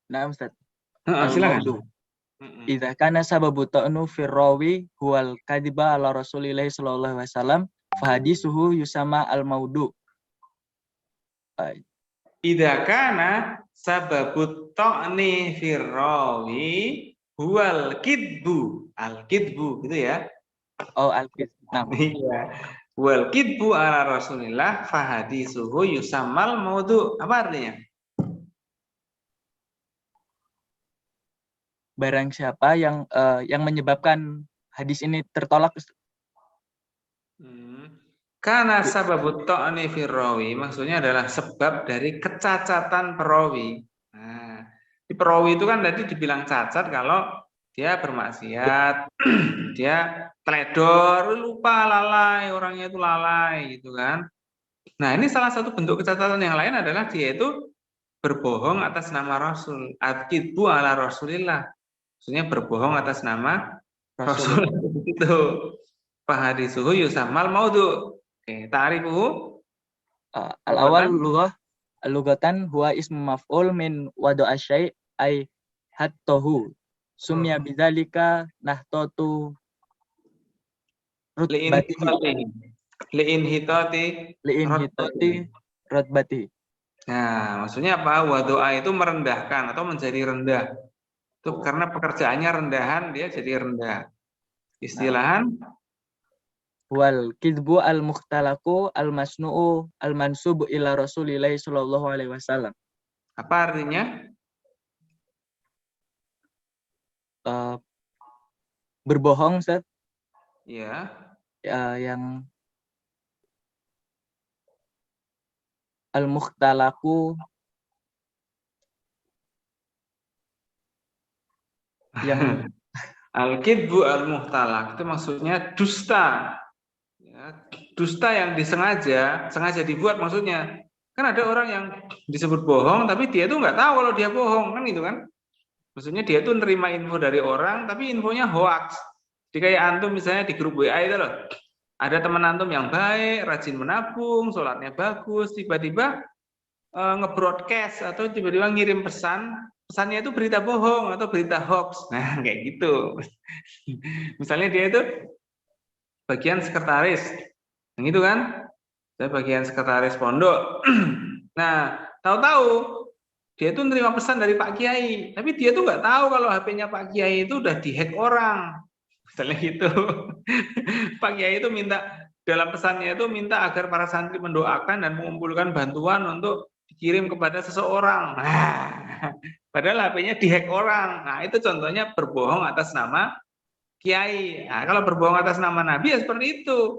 Nah Ustaz. Silakan. Idza kana sababu ta'nu fi rawi huwal kadiba ala Rasulillah sallallahu alaihi wasallam fa hadisuhu yusama al maudhu. Idza kana sababu ta'ni fi rawi huwal kidbu. Al kidbu gitu ya. Oh al-kidbu. Nah. Iya. wal kidbu ala Rasulillah fahadisuhu yusammal maudhu. Apa artinya? Barang siapa yang menyebabkan hadis ini tertolak, Ustaz. Karena sababut ta'ni fi rawi, maksudnya adalah sebab dari kecacatan perawi. Nah, di perawi itu kan tadi dibilang cacat kalau dia bermaksiat, dia teledor, lupa, lalai, orangnya itu lalai gitu kan. Nah, ini salah satu bentuk kecacatan yang lain adalah dia itu berbohong atas nama Rasul. At-kidbu ala Rasulillah. Maksudnya berbohong atas nama Rasul. Itu. Fahadisuhu yusammal maudhu. Oke, ta'rifuhu. Al-awal lugatan huwa ismu maf'ul min wada'a syai' ay hattahu. Sumya bidzalika nahtatu rutbatihi. Li'inhitati rutbati. Nah, maksudnya apa? Wadu'a itu merendahkan atau menjadi rendah. Itu karena pekerjaannya rendahan, dia jadi rendah. Istilahan Wal kidbu al-mukhtalaku al-masnu'u al-mansubu ila Rasulillahi sallallahu alaihi wasallam. apa artinya? Berbohong, Ustaz. Ya. Yang al-mukhtalaku yang Al-kidbu al-muhtalak itu maksudnya dusta. Ya, dusta yang sengaja dibuat maksudnya. Kan ada orang yang disebut bohong tapi dia tuh nggak tahu kalau dia bohong, kan gitu kan. Maksudnya dia tuh nerima info dari orang tapi infonya hoax. Jadi kayak antum misalnya di grup WA itu loh. Ada teman antum yang baik, rajin menabung, sholatnya bagus, tiba-tiba nge-broadcast atau tiba-tiba ngirim pesannya itu berita bohong atau berita hoax. Nah, kayak gitu. Misalnya dia itu bagian sekretaris, yang itu kan, saya bagian sekretaris pondok. Nah, tahu-tahu dia itu nerima pesan dari Pak Kiai, tapi dia tuh nggak tahu kalau HP-nya Pak Kiai itu udah dihack orang. Misalnya gitu. Pak Kiai itu dalam pesannya itu minta agar para santri mendoakan dan mengumpulkan bantuan untuk dikirim kepada seseorang. Nah, padahal HP-nya dihack orang. Nah, itu contohnya berbohong atas nama Kiai. Nah, kalau berbohong atas nama Nabi ya seperti itu.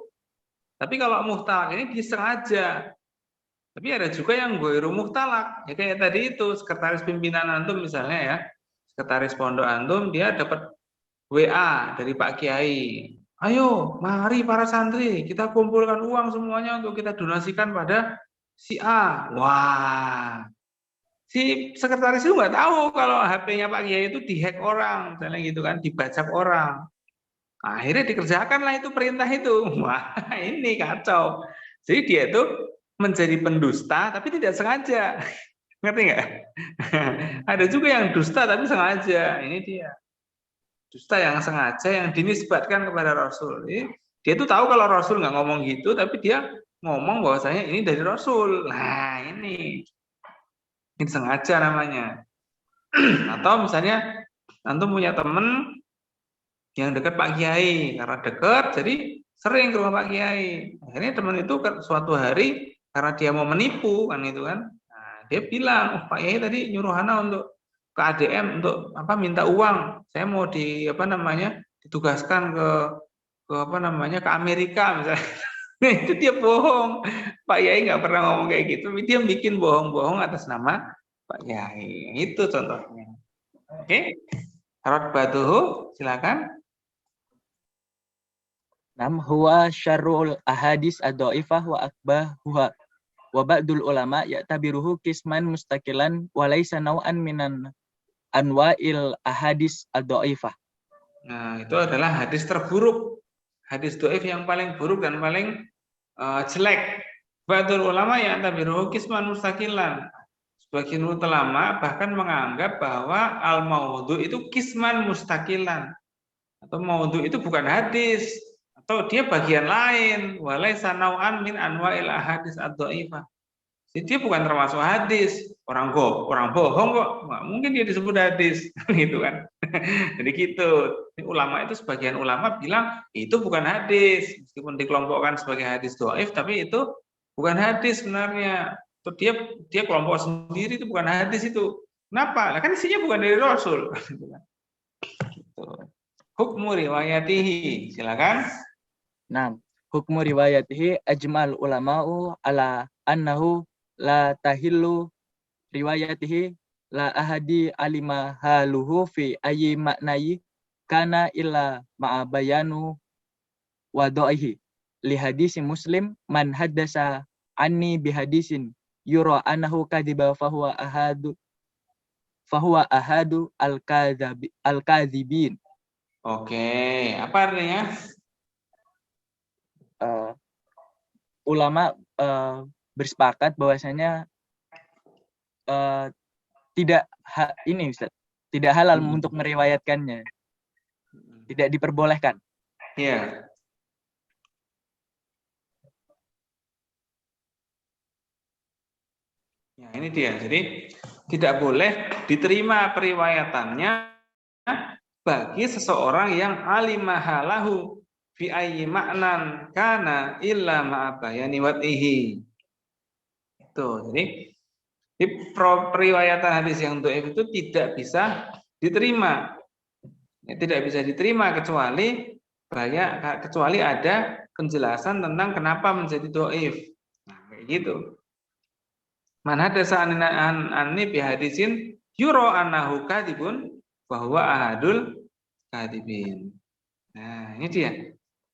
Tapi kalau muhtalak ini disengaja. Tapi ada juga yang ghairu muhtalak. Ya kayak tadi itu, sekretaris pimpinan antum misalnya ya. Sekretaris pondok antum, dia dapat WA dari Pak Kiai. Ayo, mari para santri, kita kumpulkan uang semuanya untuk kita donasikan pada si A. Wah, si sekretaris itu nggak tahu kalau HP-nya Pak Kiai itu dihack orang, misalnya gitu kan, dibajak orang. Akhirnya dikerjakanlah itu perintah itu. Wah, ini kacau. Jadi dia itu menjadi pendusta tapi tidak sengaja. Ngerti nggak? Ada juga yang dusta tapi sengaja. Ini dia. Dusta yang sengaja yang dinisbatkan kepada Rasul. Dia tuh tahu kalau Rasul nggak ngomong gitu, tapi dia ngomong bahwasanya ini dari Rasul. Nah, ini sengaja namanya. Atau misalnya antum punya temen yang dekat Pak Kiai, karena dekat jadi sering ke rumah Pak Kiai. Akhirnya teman itu suatu hari karena dia mau menipu kan itu kan. Nah, dia bilang, Pak Kiai tadi nyuruh ana untuk ke ADM untuk minta uang. Saya mau ditugaskan ke ke Amerika misalnya. Nah, itu dia bohong. Pak Kiai nggak pernah ngomong kayak gitu. Dia bikin bohong-bohong atas nama Pak Kiai. Itu contohnya. Oke. Rotbatuhu, silakan. Nam huwa syarrul ahadis ad-dhaifah wa akbahuha. Wa ba'dul ulama ya'tabiruhu qisman mustaqilan wa laysa naw'an minan anwa'il ahadis ad-dhaifah. Nah, itu adalah hadis terburuk. Hadis dhaif yang paling buruk dan paling jelek. Ba'dul ulama ya'tabiruhu qisman mustaqilan. Sebagian ulama bahkan menganggap bahwa al-maudhu itu qisman mustaqilan. Atau maudhu itu bukan hadis. Atau dia bagian lain, walaysa nau'an min anwa'il ahadis ad-dhaifah. Jadi dia bukan termasuk hadis. orang bohong kok, nggak mungkin dia disebut hadis, gitu kan. Jadi gitu. Ini ulama itu, sebagian ulama bilang itu bukan hadis, meskipun dikelompokkan sebagai hadis dhaif, tapi itu bukan hadis sebenarnya. Itu dia kelompok sendiri, itu bukan hadis itu. Kenapa? Nah, kan isinya bukan dari Rasul. Gitu. Hukmu riwayatihi, silakan. Nah, hukmu riwayatihi ajmal ulama'u ala annahu la tahillu riwayatihi la ahadi alima haluhu fi ayyi maknayi kana illa ma'a bayanu wadaihi li hadisi Muslim man haddasa anni bi hadisin yura annahu kadiba fahuwa ahadu al-kadzibin. Oke, apa artinya? Ulama bersepakat bahwasanya tidak Ustaz, tidak halal untuk meriwayatkannya, tidak diperbolehkan. Iya. Ya, ini dia. Jadi tidak boleh diterima periwayatannya bagi seseorang yang alimahalahu fi ayyi ma'nan kana illa ma'abayani wad'ihi. Itu. Jadi periwayatan hadis yang dhaif itu tidak bisa diterima. Ya, tidak bisa diterima kecuali ada penjelasan tentang kenapa menjadi dhaif. Nah, kayak gitu. Man hadatsa anni bi hadisin yura annahu kadzibun bahwa ahadul kadzibin. Nah, ini dia.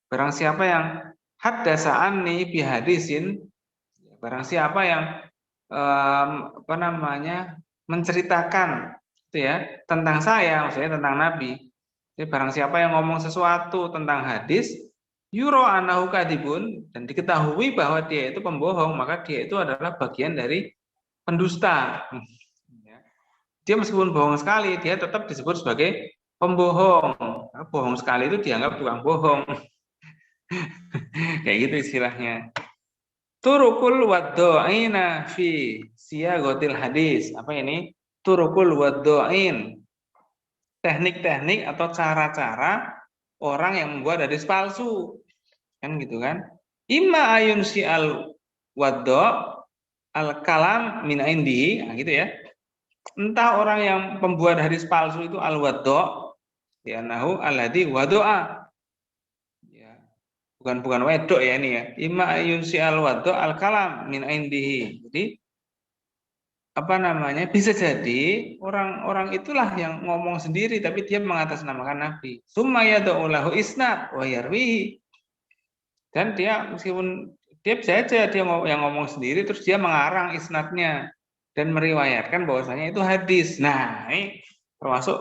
Barang siapa yang hadatsa anni bi hadisin, barang siapa yang menceritakan itu ya tentang saya, maksudnya tentang Nabi. Jadi barang siapa yang ngomong sesuatu tentang hadis yura annahu kadzibun, dan diketahui bahwa dia itu pembohong, maka dia itu adalah bagian dari pendusta. Dia meskipun bohong sekali, dia tetap disebut sebagai pembohong. Bohong sekali itu dianggap tukang bohong. Kayak gitu istilahnya. Turukul waddo'ina fi siyaghatil hadis. Apa ini? Turukul waddo'in. Teknik-teknik atau cara-cara orang yang membuat hadis palsu. Kan gitu kan? Imma ayun si'al waddo' al-kalam min indihi, nah gitu ya. Entah orang yang pembuat hadis palsu itu al-waddo', yanahu alladhi wado'a. Ya. Bukan wedok ya ini ya. Imma ayunsi al-waddo' al-kalam min indihi. Jadi bisa jadi orang-orang itulah yang ngomong sendiri tapi dia mengatasnamakan Nabi. Summa yad'u lahu isnad wa yarwihi. Dan dia meskipun dia bisa aja dia yang ngomong sendiri terus dia mengarang isnadnya dan meriwayatkan bahwasanya itu hadis. Nah, ini termasuk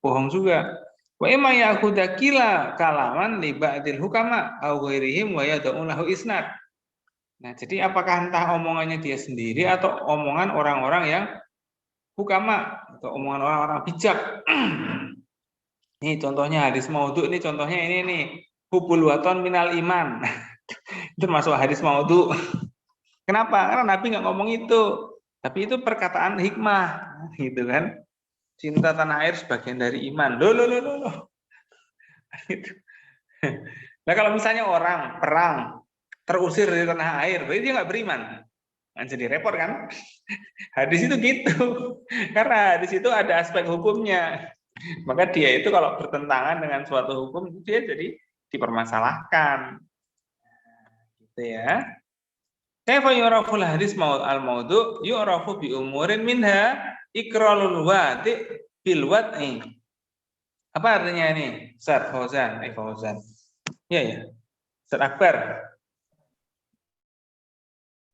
bohong juga. Wa imma ya'khudha kila kalaman li ba'dil hukama aw ghairihim wa yad'u lahu isnad. Nah, jadi apakah entah omongannya dia sendiri atau omongan orang-orang yang hukama atau omongan orang-orang bijak. Ini contohnya hadis maudhu, ini contohnya ini nih. Hubul waton minal iman. Itu termasuk hadis maudhu. Kenapa? Karena Nabi nggak ngomong itu. Tapi itu perkataan hikmah, gitu kan? Cinta tanah air sebagian dari iman. Loh. Gitu. Nah, kalau misalnya orang perang terusir dari tanah air, berarti dia nggak beriman. Kan jadi repot kan? Hadis itu gitu. Karena hadis itu ada aspek hukumnya. Maka dia itu kalau bertentangan dengan suatu hukum, dia jadi dipermasalahkan. Gitu ya. Kaifa yuraful hadis al-maudhu yu'rafu bi umurin minha ikrarul wadi bil wad'i. Apa artinya ini? Ustaz Fauzan, Fauzan. Ya. Ustaz Akbar.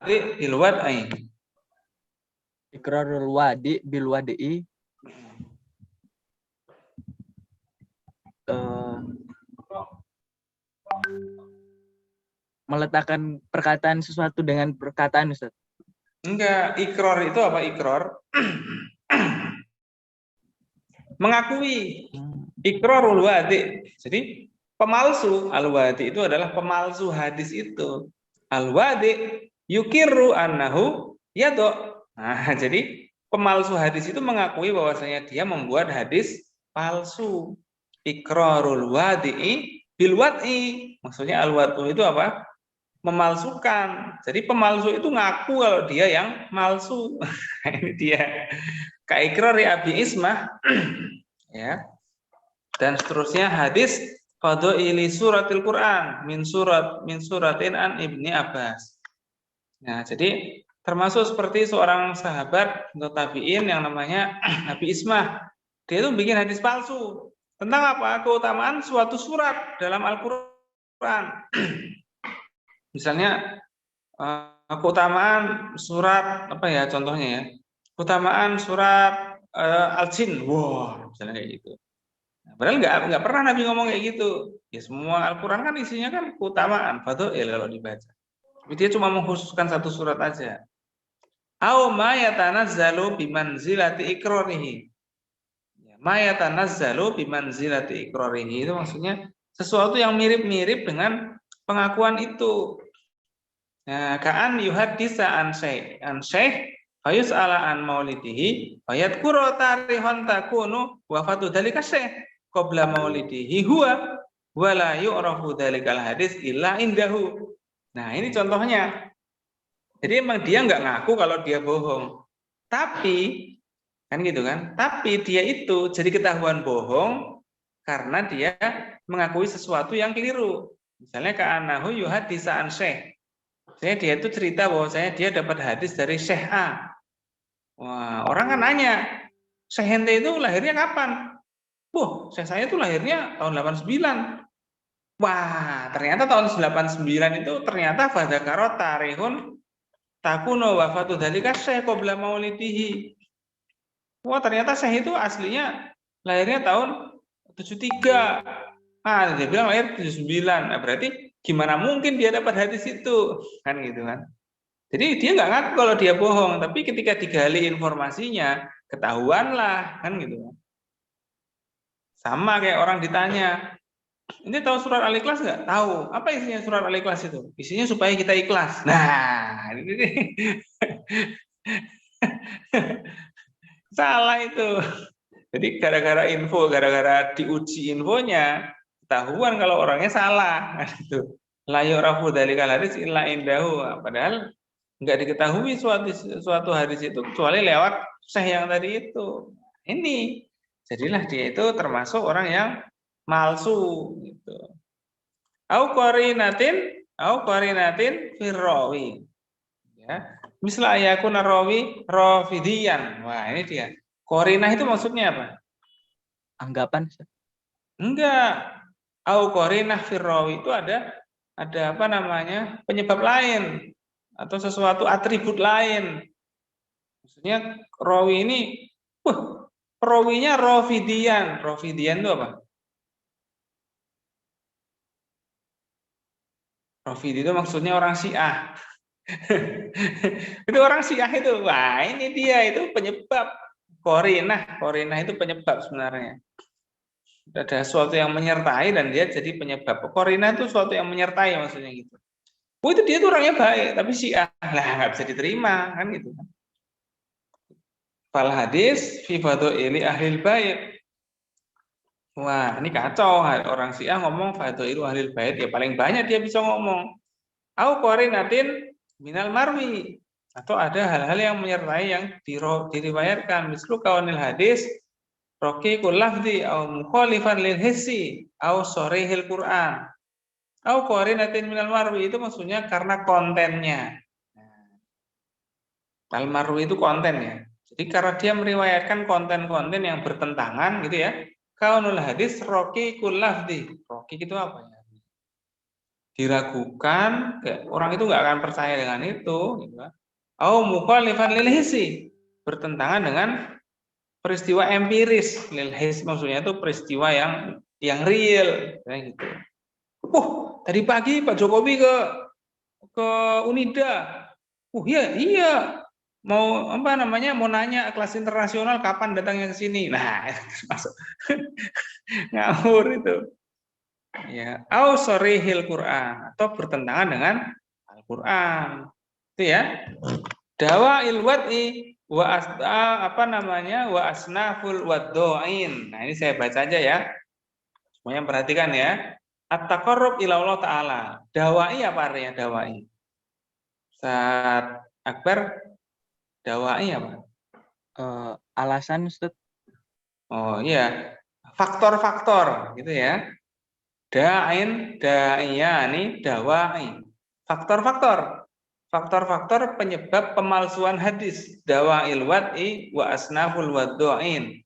Bil wad'i. Ikrarul wadi bil wad'i. Meletakkan perkataan sesuatu dengan perkataan, Ustaz. Enggak, ikrar itu apa ikrar? Mengakui. Ikrarul wadi. Jadi pemalsu, al-wadi itu adalah pemalsu hadis itu. Al-wadi yukiru annahu yadho. Nah, jadi pemalsu hadis itu mengakui bahwasanya dia membuat hadis palsu. Iqrarul wadi'i bil wad'i. Maksudnya al-wad'u itu apa? Memalsukan. Jadi pemalsu itu ngaku kalau dia yang malsu. Ini dia. Ka iqrari Abi Ismah ya. Dan seterusnya hadis fadhaili suratil Quran min suratin an Ibni Abbas. Nah, jadi termasuk seperti seorang sahabat atau tabi'in yang namanya Nabi Ismah. Dia itu bikin hadis palsu. Tentang apa? Keutamaan suatu surat dalam Al-Quran. Misalnya keutamaan surat apa ya contohnya ya? Keutamaan surat Al-Jin. Wah, misalnya kayak gitu. Nah, padahal nggak pernah Nabi ngomong kayak gitu. Ya semua Al-Quran kan isinya kan keutamaan, fadhail kalau dibaca. Tapi dia cuma mengkhususkan satu surat aja. Au ma yatanazzalu bimanzilati iqrarihi. Ma yatanazzalu bimanzilati iqrarihi itu maksudnya sesuatu yang mirip-mirip dengan pengakuan itu. Nah, ka'an yuhaddisa an syekh fayus'ala an maulidihi fayadhkuru tarihan takunu wafatu dzalika syekh qabla maulidihi huwa wala yu'rafu dzalikal hadis illa indahu. Nah, ini contohnya. Jadi emang dia nggak ngaku kalau dia bohong. Tapi, kan gitu kan? Tapi dia itu jadi ketahuan bohong karena dia mengakui sesuatu yang keliru. Misalnya ka'anahu yuhaddisa an syekh. Saya dia itu cerita bahwa dia dapat hadis dari Syekh A. Wah, orang kan nanya, Syekh ente itu lahirnya kapan? Wah, Syekh saya itu lahirnya tahun 89. Wah, ternyata tahun 89 itu ternyata fadzakara tarihun takuno wafatu dzalika syekh qabla maulidihi. Wah, ternyata syekh itu aslinya lahirnya tahun 73. Ah, dia bilang lahir 79. Nah, berarti gimana mungkin dia dapat hadis itu? Kan gitu kan. Jadi dia nggak ngaku kalau dia bohong, tapi ketika digali informasinya, ketahuanlah, kan gitu kan. Sama kayak orang ditanya, ini tahu surat Al-Ikhlas nggak? Tahu. Apa isinya surat Al-Ikhlas itu? Isinya supaya kita ikhlas. Nah, ini salah itu. Jadi gara-gara diuji infonya, ketahuan kalau orangnya salah. Gitu. La yu'rafu dzalikal hadis illa indahu. Padahal nggak diketahui suatu hadis itu kecuali lewat syekh yang tadi itu. Ini. Jadilah dia itu termasuk orang yang malsu gitu. Au qarinatin firrawi. Ya. Misal ayakun rawi rafidiyan. Wah, ini dia. Qarinah itu maksudnya apa? Anggapan. Enggak. Au qarinah firrawi itu ada apa namanya? Penyebab lain atau sesuatu atribut lain. Maksudnya rawi ini perawinya rafidiyan. Rafidiyan itu apa? Rafidi itu maksudnya orang Syiah. Itu orang Syiah itu. Wah, ini dia itu penyebab. Qarinah itu penyebab sebenarnya. Ada sesuatu yang menyertai dan dia jadi penyebab. Qarinah itu sesuatu yang menyertai maksudnya gitu. Oh, itu dia tuh orangnya baik, tapi Syiah lah nggak bisa diterima kan gitu. Fal hadis fi fadhaili ahlil bait. Wah, ini kacau. Orang Syiah ngomong fadhailu ahlil bait, ya paling banyak dia bisa ngomong. Au qarinatin minal marwi. Atau ada hal-hal yang menyertai yang diriwayatkan. Mislu kawanil hadis raqiqul lafzi au mukhalifan lil hissi au sharihil Qur'an. Au qarinatin minal marwi itu maksudnya karena kontennya. Al marwi itu kontennya. Jadi karena dia meriwayatkan konten-konten yang bertentangan gitu ya. Kaunul hadis raqiqul lafzi. Raqiq itu apa ya? Diragukan, orang itu nggak akan percaya dengan itu. Gitu. Au mukhalifan lil hissi. Bertentangan dengan peristiwa empiris. Lil hissi maksudnya itu peristiwa yang real. Kayak gitu. Tadi pagi Pak Jokowi ke Unida. Iya. Mau mau nanya kelas internasional kapan datangnya ke sini. Nah, masuk ngawur itu. Ya, au sharihil Quran atau bertentangan dengan Al-Qur'an. Itu ya. Dawa'il wad'i wa asnaful waddo'in. Nah, ini saya baca aja ya. Semuanya perhatikan ya. At-taqarrub ila Allah Ta'ala. Dawa'i apa artinya dawa'i? Ustaz Akbar, dawa'i apa? Alasan Ustaz. Oh iya, faktor-faktor gitu ya. Da'in, da'iyani, dawa'i. Faktor-faktor. Faktor-faktor penyebab pemalsuan hadis. Dawa'il wad'i wa asnaful waddo'in.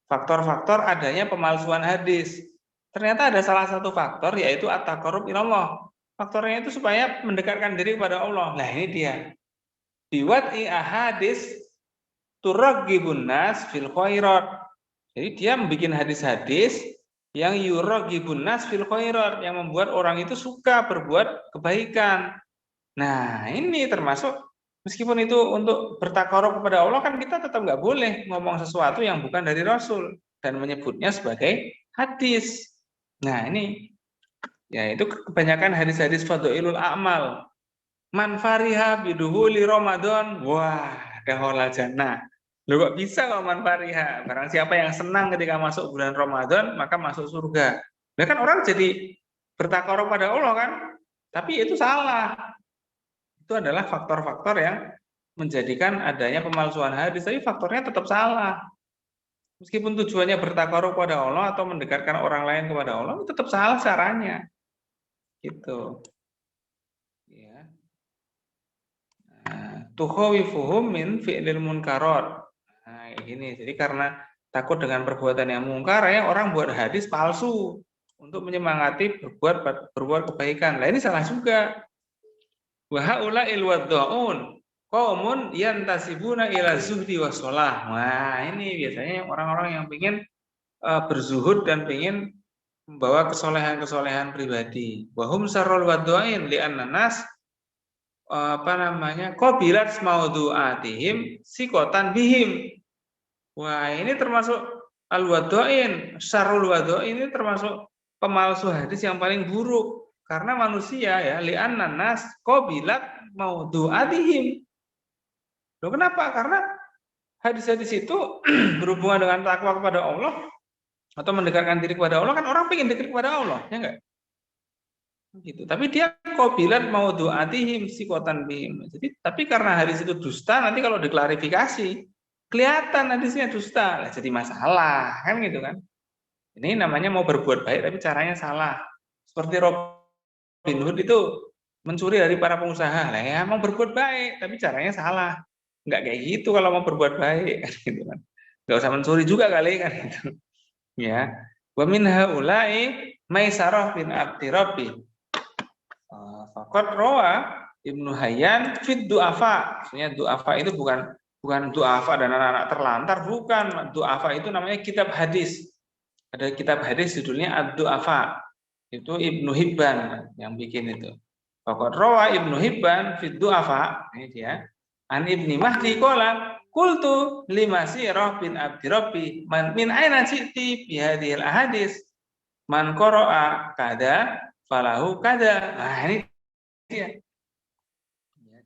Faktor-faktor adanya pemalsuan hadis. Ternyata ada salah satu faktor yaitu at-taqarrub ilallah. Faktornya itu supaya mendekatkan diri kepada Allah. Nah ini dia. Biwad'i ahadis turaghibun nas fil khairat. Jadi dia membuat hadis-hadis yang yuraghibun nas fil khairat, yang membuat orang itu suka berbuat kebaikan. Nah, ini termasuk meskipun itu untuk bertakarub kepada Allah kan kita tetap nggak boleh ngomong sesuatu yang bukan dari Rasul dan menyebutnya sebagai hadis. Nah, ini ya itu kebanyakan hadis-hadis fadhailul a'mal. Man fariha biduhuli Ramadan, wah, dakhalal jannah. Loh kok bisa kalau man fariha? Barang siapa yang senang ketika masuk bulan Ramadan, maka masuk surga. Nah kan orang jadi bertakarub pada Allah kan? Tapi itu salah. Itu adalah faktor-faktor yang menjadikan adanya pemalsuan hadis, tapi faktornya tetap salah. Meskipun tujuannya bertakarub kepada Allah atau mendekatkan orang lain kepada Allah, tetap salah caranya. Gitu. Ya. Tukhawifuhum min fi'lil munkarat. Nah, ini. Jadi karena takut dengan perbuatan yang mungkar, ya orang buat hadis palsu untuk menyemangati berbuat kebaikan. Nah, ini salah juga. Wa haula'il waddaun qaumun yantasibuna ila zuhdi wassalah. Wah, ini biasanya orang-orang yang ingin berzuhud dan ingin membawa kesolehan-kesolehan pribadi. Wa hum sarrul waddain li annas qabilat maudu'atihim sikotan bihim. Wah, ini termasuk al-waddain, sarrul waddain ini termasuk pemalsu hadis yang paling buruk. Karena manusia ya li'anna nas qabilat maudu'atihim. Loh kenapa? Karena hadis-hadis itu berhubungan dengan takwa kepada Allah atau mendekatkan diri kepada Allah, kan orang pengen dekat kepada Allah, ya enggak? Gitu. Tapi dia qabilat maudu'atihim sikotan bihim. Jadi tapi karena hadis itu dusta, nanti kalau diklarifikasi kelihatan hadisnya dusta, lah jadi masalah, kan gitu kan? Ini namanya mau berbuat baik tapi caranya salah. Seperti Robin Hood itu mencuri dari para pengusaha, lah ya mau berbuat baik tapi caranya salah. Enggak kayak gitu kalau mau berbuat baik, kan gitu kan. Enggak usah mencuri juga kali kan gitu. Ya. Wa min haula'i Maisarah bin Abdi Rabbi. Faqad rawa Ibnu Hayyan fit du'afa. Maksudnya du'afa itu bukan du'afa dan anak-anak terlantar, bukan. Du'afa itu namanya kitab hadis. Ada kitab hadis judulnya Ad-Du'afa. Itu Ibnu Hibban yang bikin itu. Faqad rawa Ibnu Hibban fit du'afa. Ini dia. An Ibni Mahdi qala qultu limasirah bin Abdi Rabbi man min aina ji'ti bi hadhil ahadis man qara'a kada falahu kada. Nah, ini dia.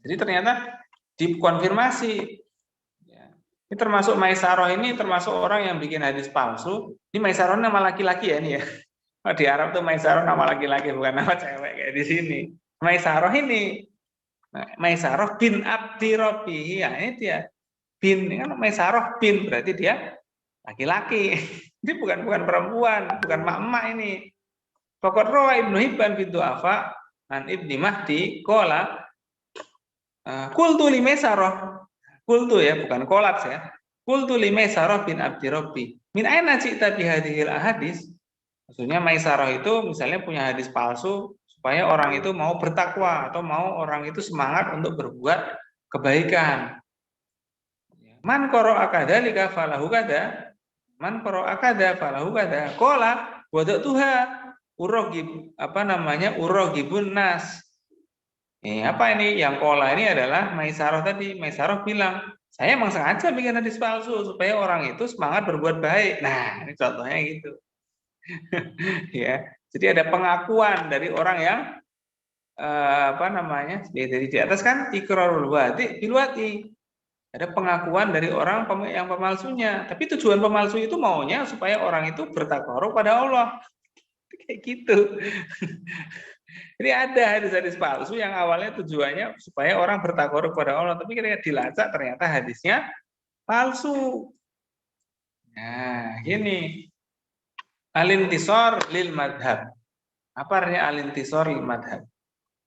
Jadi ternyata dikonfirmasi. Ini termasuk Maisarah, ini termasuk orang yang bikin hadis palsu. Ini Maisarah nama laki-laki ya ini ya. Di Arab tuh Maisarah nama laki-laki bukan nama cewek kayak di sini. Maisarah ini Maisarah bin Abdi Rabbi, ya ini dia. Bin, ini kan Maisarah bin, berarti dia laki-laki. Ini bukan perempuan, bukan mak-mak ini. Pokok rawa Ibnu Hibban bin Du'afa an Ibni Mahdi qala qultu li Maisarah. Qultu ya, bukan kolat ya. Qultu li Maisarah bin Abdi Rabbi. Min aina ji'ta bi hadhil ahadis? Maksudnya Maisarah itu misalnya punya hadis palsu supaya orang itu mau bertakwa atau mau orang itu semangat untuk berbuat kebaikan. Man qara'a kadzalika falahu kada. Man qara'a kada falahu kada. Qala wada'tuha uragib uragibun nas. Apa ini? Yang qala ini adalah Maisarah tadi. Maisarah bilang, saya emang sengaja bikin hadis palsu supaya orang itu semangat berbuat baik. Nah, ini contohnya gitu. Ya. Jadi ada pengakuan dari orang yang apa namanya, dari di atas kan iqrarul wadi bil wadi. Ada pengakuan dari orang yang pemalsunya. Tapi tujuan pemalsu itu maunya supaya orang itu bertakwa pada Allah. Kayak gitu. Jadi ada hadis-hadis palsu yang awalnya tujuannya supaya orang bertakwa kepada Allah. Tapi ketika dilacak ternyata hadisnya palsu. Nah, gini. Alintisor lil madhab. Apa artinya alintisor lil madhab?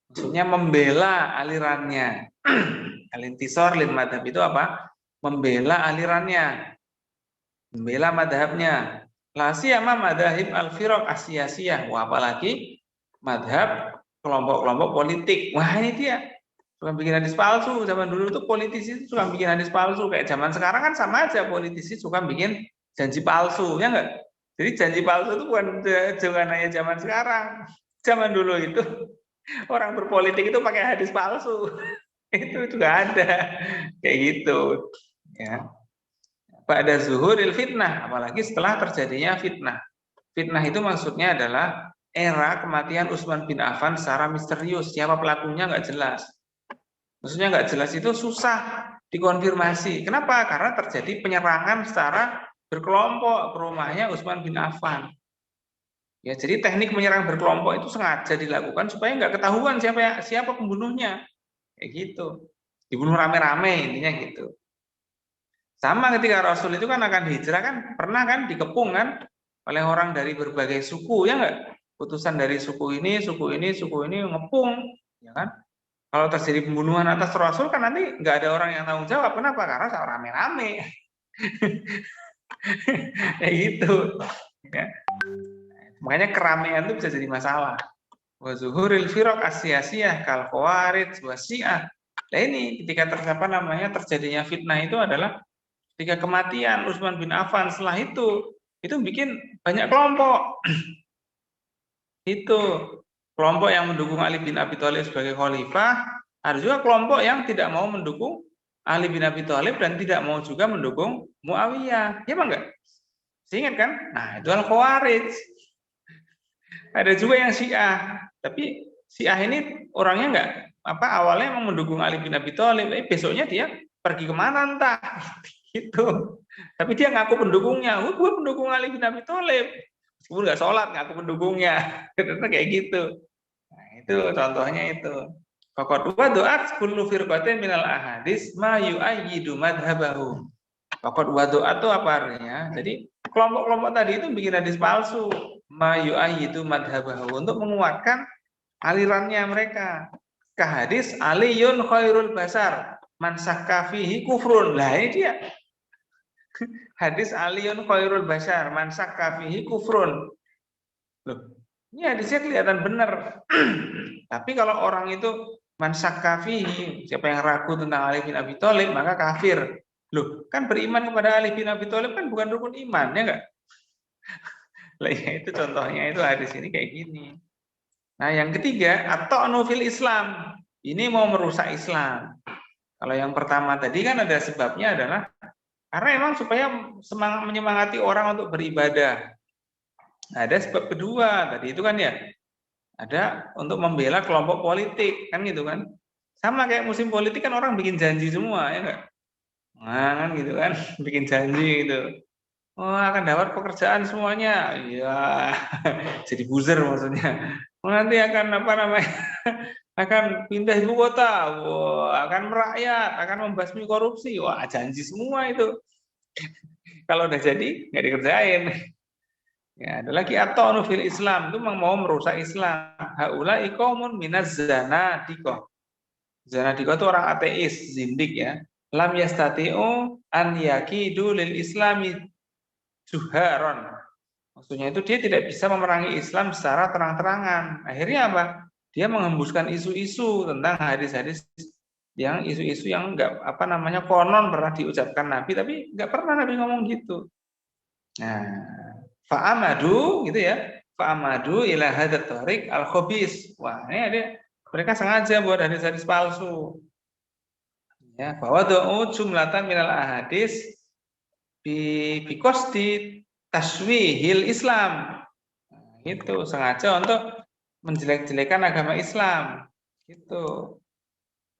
Maksudnya membela alirannya. Alintisor lil madhab itu apa? Membela alirannya. Membela madhabnya. La siyama madhahib al-firaq asiyasiyah. Wah, apalagi madhab kelompok-kelompok politik. Wah, ini dia. Suka bikin hadis palsu. Zaman dulu tuh politisi suka bikin hadis palsu. Kayak zaman sekarang kan sama aja, politisi suka bikin janji palsu, ya enggak? Jadi janji palsu itu bukan hanya zaman sekarang. Zaman dulu itu orang berpolitik itu pakai hadis palsu. Itu juga ada. Kayak gitu. Ya. Pada zuhuril fitnah, apalagi setelah terjadinya fitnah. Fitnah itu maksudnya adalah era kematian Utsman bin Affan secara misterius. Siapa pelakunya nggak jelas. Maksudnya nggak jelas itu susah dikonfirmasi. Kenapa? Karena terjadi penyerangan secara berkelompok ke rumahnya Utsman bin Affan. Ya, jadi teknik menyerang berkelompok itu sengaja dilakukan supaya nggak ketahuan siapa pembunuhnya. Kayak gitu. Dibunuh rame-rame, intinya gitu. Sama ketika Rasul itu kan akan hijrah kan, pernah kan dikepung kan oleh orang dari berbagai suku, ya enggak? Utusan dari suku ini ngepung, ya kan? Kalau terjadi pembunuhan atas Rasul kan nanti nggak ada orang yang tanggung jawab. Kenapa? Karena rame-rame. Kayak gitu. Ya. Makanya keramaian itu bisa jadi masalah. Wa zuhuril firaq asiyasiyah kal khawarij wa syiah. Nah ini ketika terjadinya fitnah itu adalah ketika kematian Utsman bin Affan, setelah itu bikin banyak kelompok. Itu kelompok yang mendukung Ali bin Abi Thalib sebagai khalifah, ada juga kelompok yang tidak mau mendukung Ali bin Abi Thalib dan tidak mau juga mendukung Muawiyah. Ya enggak? Ingat kan? Nah, itu Al-Khawarij. Ada juga yang Syiah, tapi Syiah ini orangnya enggak awalnya emang mendukung Ali bin Abi Thalib, besoknya dia pergi kemana entah. Gitu. Tapi dia ngaku pendukungnya. Gue pendukung Ali bin Abi Thalib. Meskipun nggak sholat, ngaku pendukungnya. Karena kayak gitu. Nah, itu contohnya itu. Faqad wadu'at kullu firqatin minal ahadis ma yu'ayyidu madhabahu. Faqad wadu'at itu apa artinya? Jadi kelompok-kelompok tadi itu bikin hadis palsu. Ma yu'ayyidu madhabahu. Untuk menguatkan alirannya mereka. Kahadis Aliyun khairul basar. Man syakka fihi kufrun. Lah ini dia. Hadis Aliyun khairul basar, man syakka fihi kufrun. Loh, ini hadisnya kelihatan benar. Tapi kalau orang itu man syakka fihi, siapa yang ragu tentang Ali bin Abi Thalib, maka kafir. Loh, kan beriman kepada Ali bin Abi Thalib kan bukan rukun iman, ya enggak? Lah ya itu contohnya itu hadis ini kayak gini. Nah, yang ketiga, at-ta'nu fil Islam. Ini mau merusak Islam. Kalau yang pertama tadi kan ada sebabnya adalah karena emang supaya menyemangati orang untuk beribadah. Ada sebab kedua tadi itu kan ya. Ada untuk membela kelompok politik kan gitu kan. Sama kayak musim politik kan orang bikin janji semua ya enggak? Nah, kan gitu kan, bikin janji gitu. Oh, akan dapat pekerjaan semuanya. Iya. Jadi buzzer maksudnya. Nanti akan akan pindah ibu kota, wah, akan merakyat, akan membasmi korupsi, wah janji semua itu. Kalau udah jadi nggak dikerjain. Ya, ada lagi at-ta'nu fil Islam itu mau merusak Islam. Haula'i qaumun minaz zanadiqah. Zanadiqah itu orang ateis, zindik ya. Lam yastati'u an yaqidu lil islami juharon. Maksudnya itu dia tidak bisa memerangi Islam secara terang-terangan. Akhirnya apa? Dia menghembuskan isu-isu tentang hadis-hadis yang isu-isu yang enggak konon pernah diucapkan Nabi, tapi enggak pernah Nabi ngomong gitu. Nah, fa'amadu gitu ya. Fa'amadu ila hadat tariq al-khabis. Wah, ini ada mereka sengaja buat hadis-hadis palsu. Ya, bahwa do'u jumlatan minal ahadis bikosti taswihil Islam. Itu sengaja untuk menjelek-jelekan agama Islam. Gitu.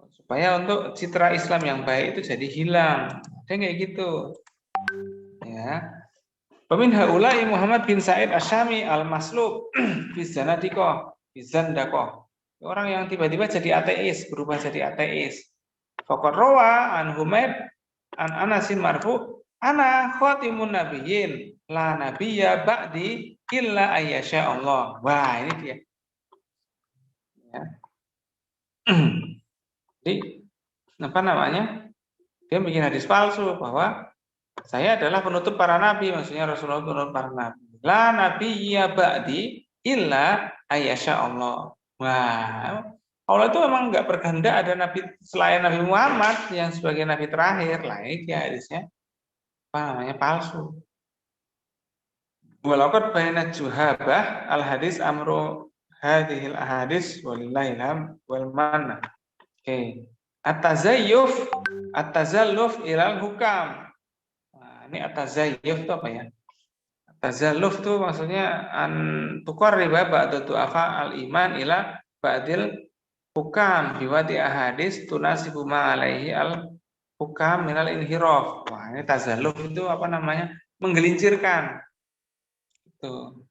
Supaya untuk citra Islam yang baik itu jadi hilang. Ada kayak gitu. Ya. Pemin haula'i Muhammad bin Sa'id Asyami al-Maslub Bizanadikoh, Bizandakoh. Orang yang tiba-tiba jadi ateis, berubah jadi ateis. Faqad rawa an Humaid an Anasin marfu ana khatimun nabiyyin la nabiyya ba'di illa ayyasha Allah. Wah, ini dia. Ya. Jadi apa namanya? Dia bikin hadis palsu bahwa saya adalah penutup para nabi, maksudnya Rasulullah penutup para nabi. La nabiyya ba'di illa ayyasha Allah. Wah, Allah itu memang nggak berkehendak ada nabi selain Nabi Muhammad yang sebagai nabi terakhir. Lah ini dia hadisnya apa namanya palsu. Walaqad baina juhabah al hadis amru hadhil ahadis walillahilham wal manna. Oke. At-tazayyuf ilal hukam. Nah, ini at-tazayyuf itu apa ya? At-tazalluf itu maksudnya an tuqarriba ba'da du'afa al-iman ila ba'dil hukam biwadi ahadis tunasibu ma alaihi al hukam minal inhiraf. Wah, ini tazalluf itu apa namanya? Menggelincirkan. Itu.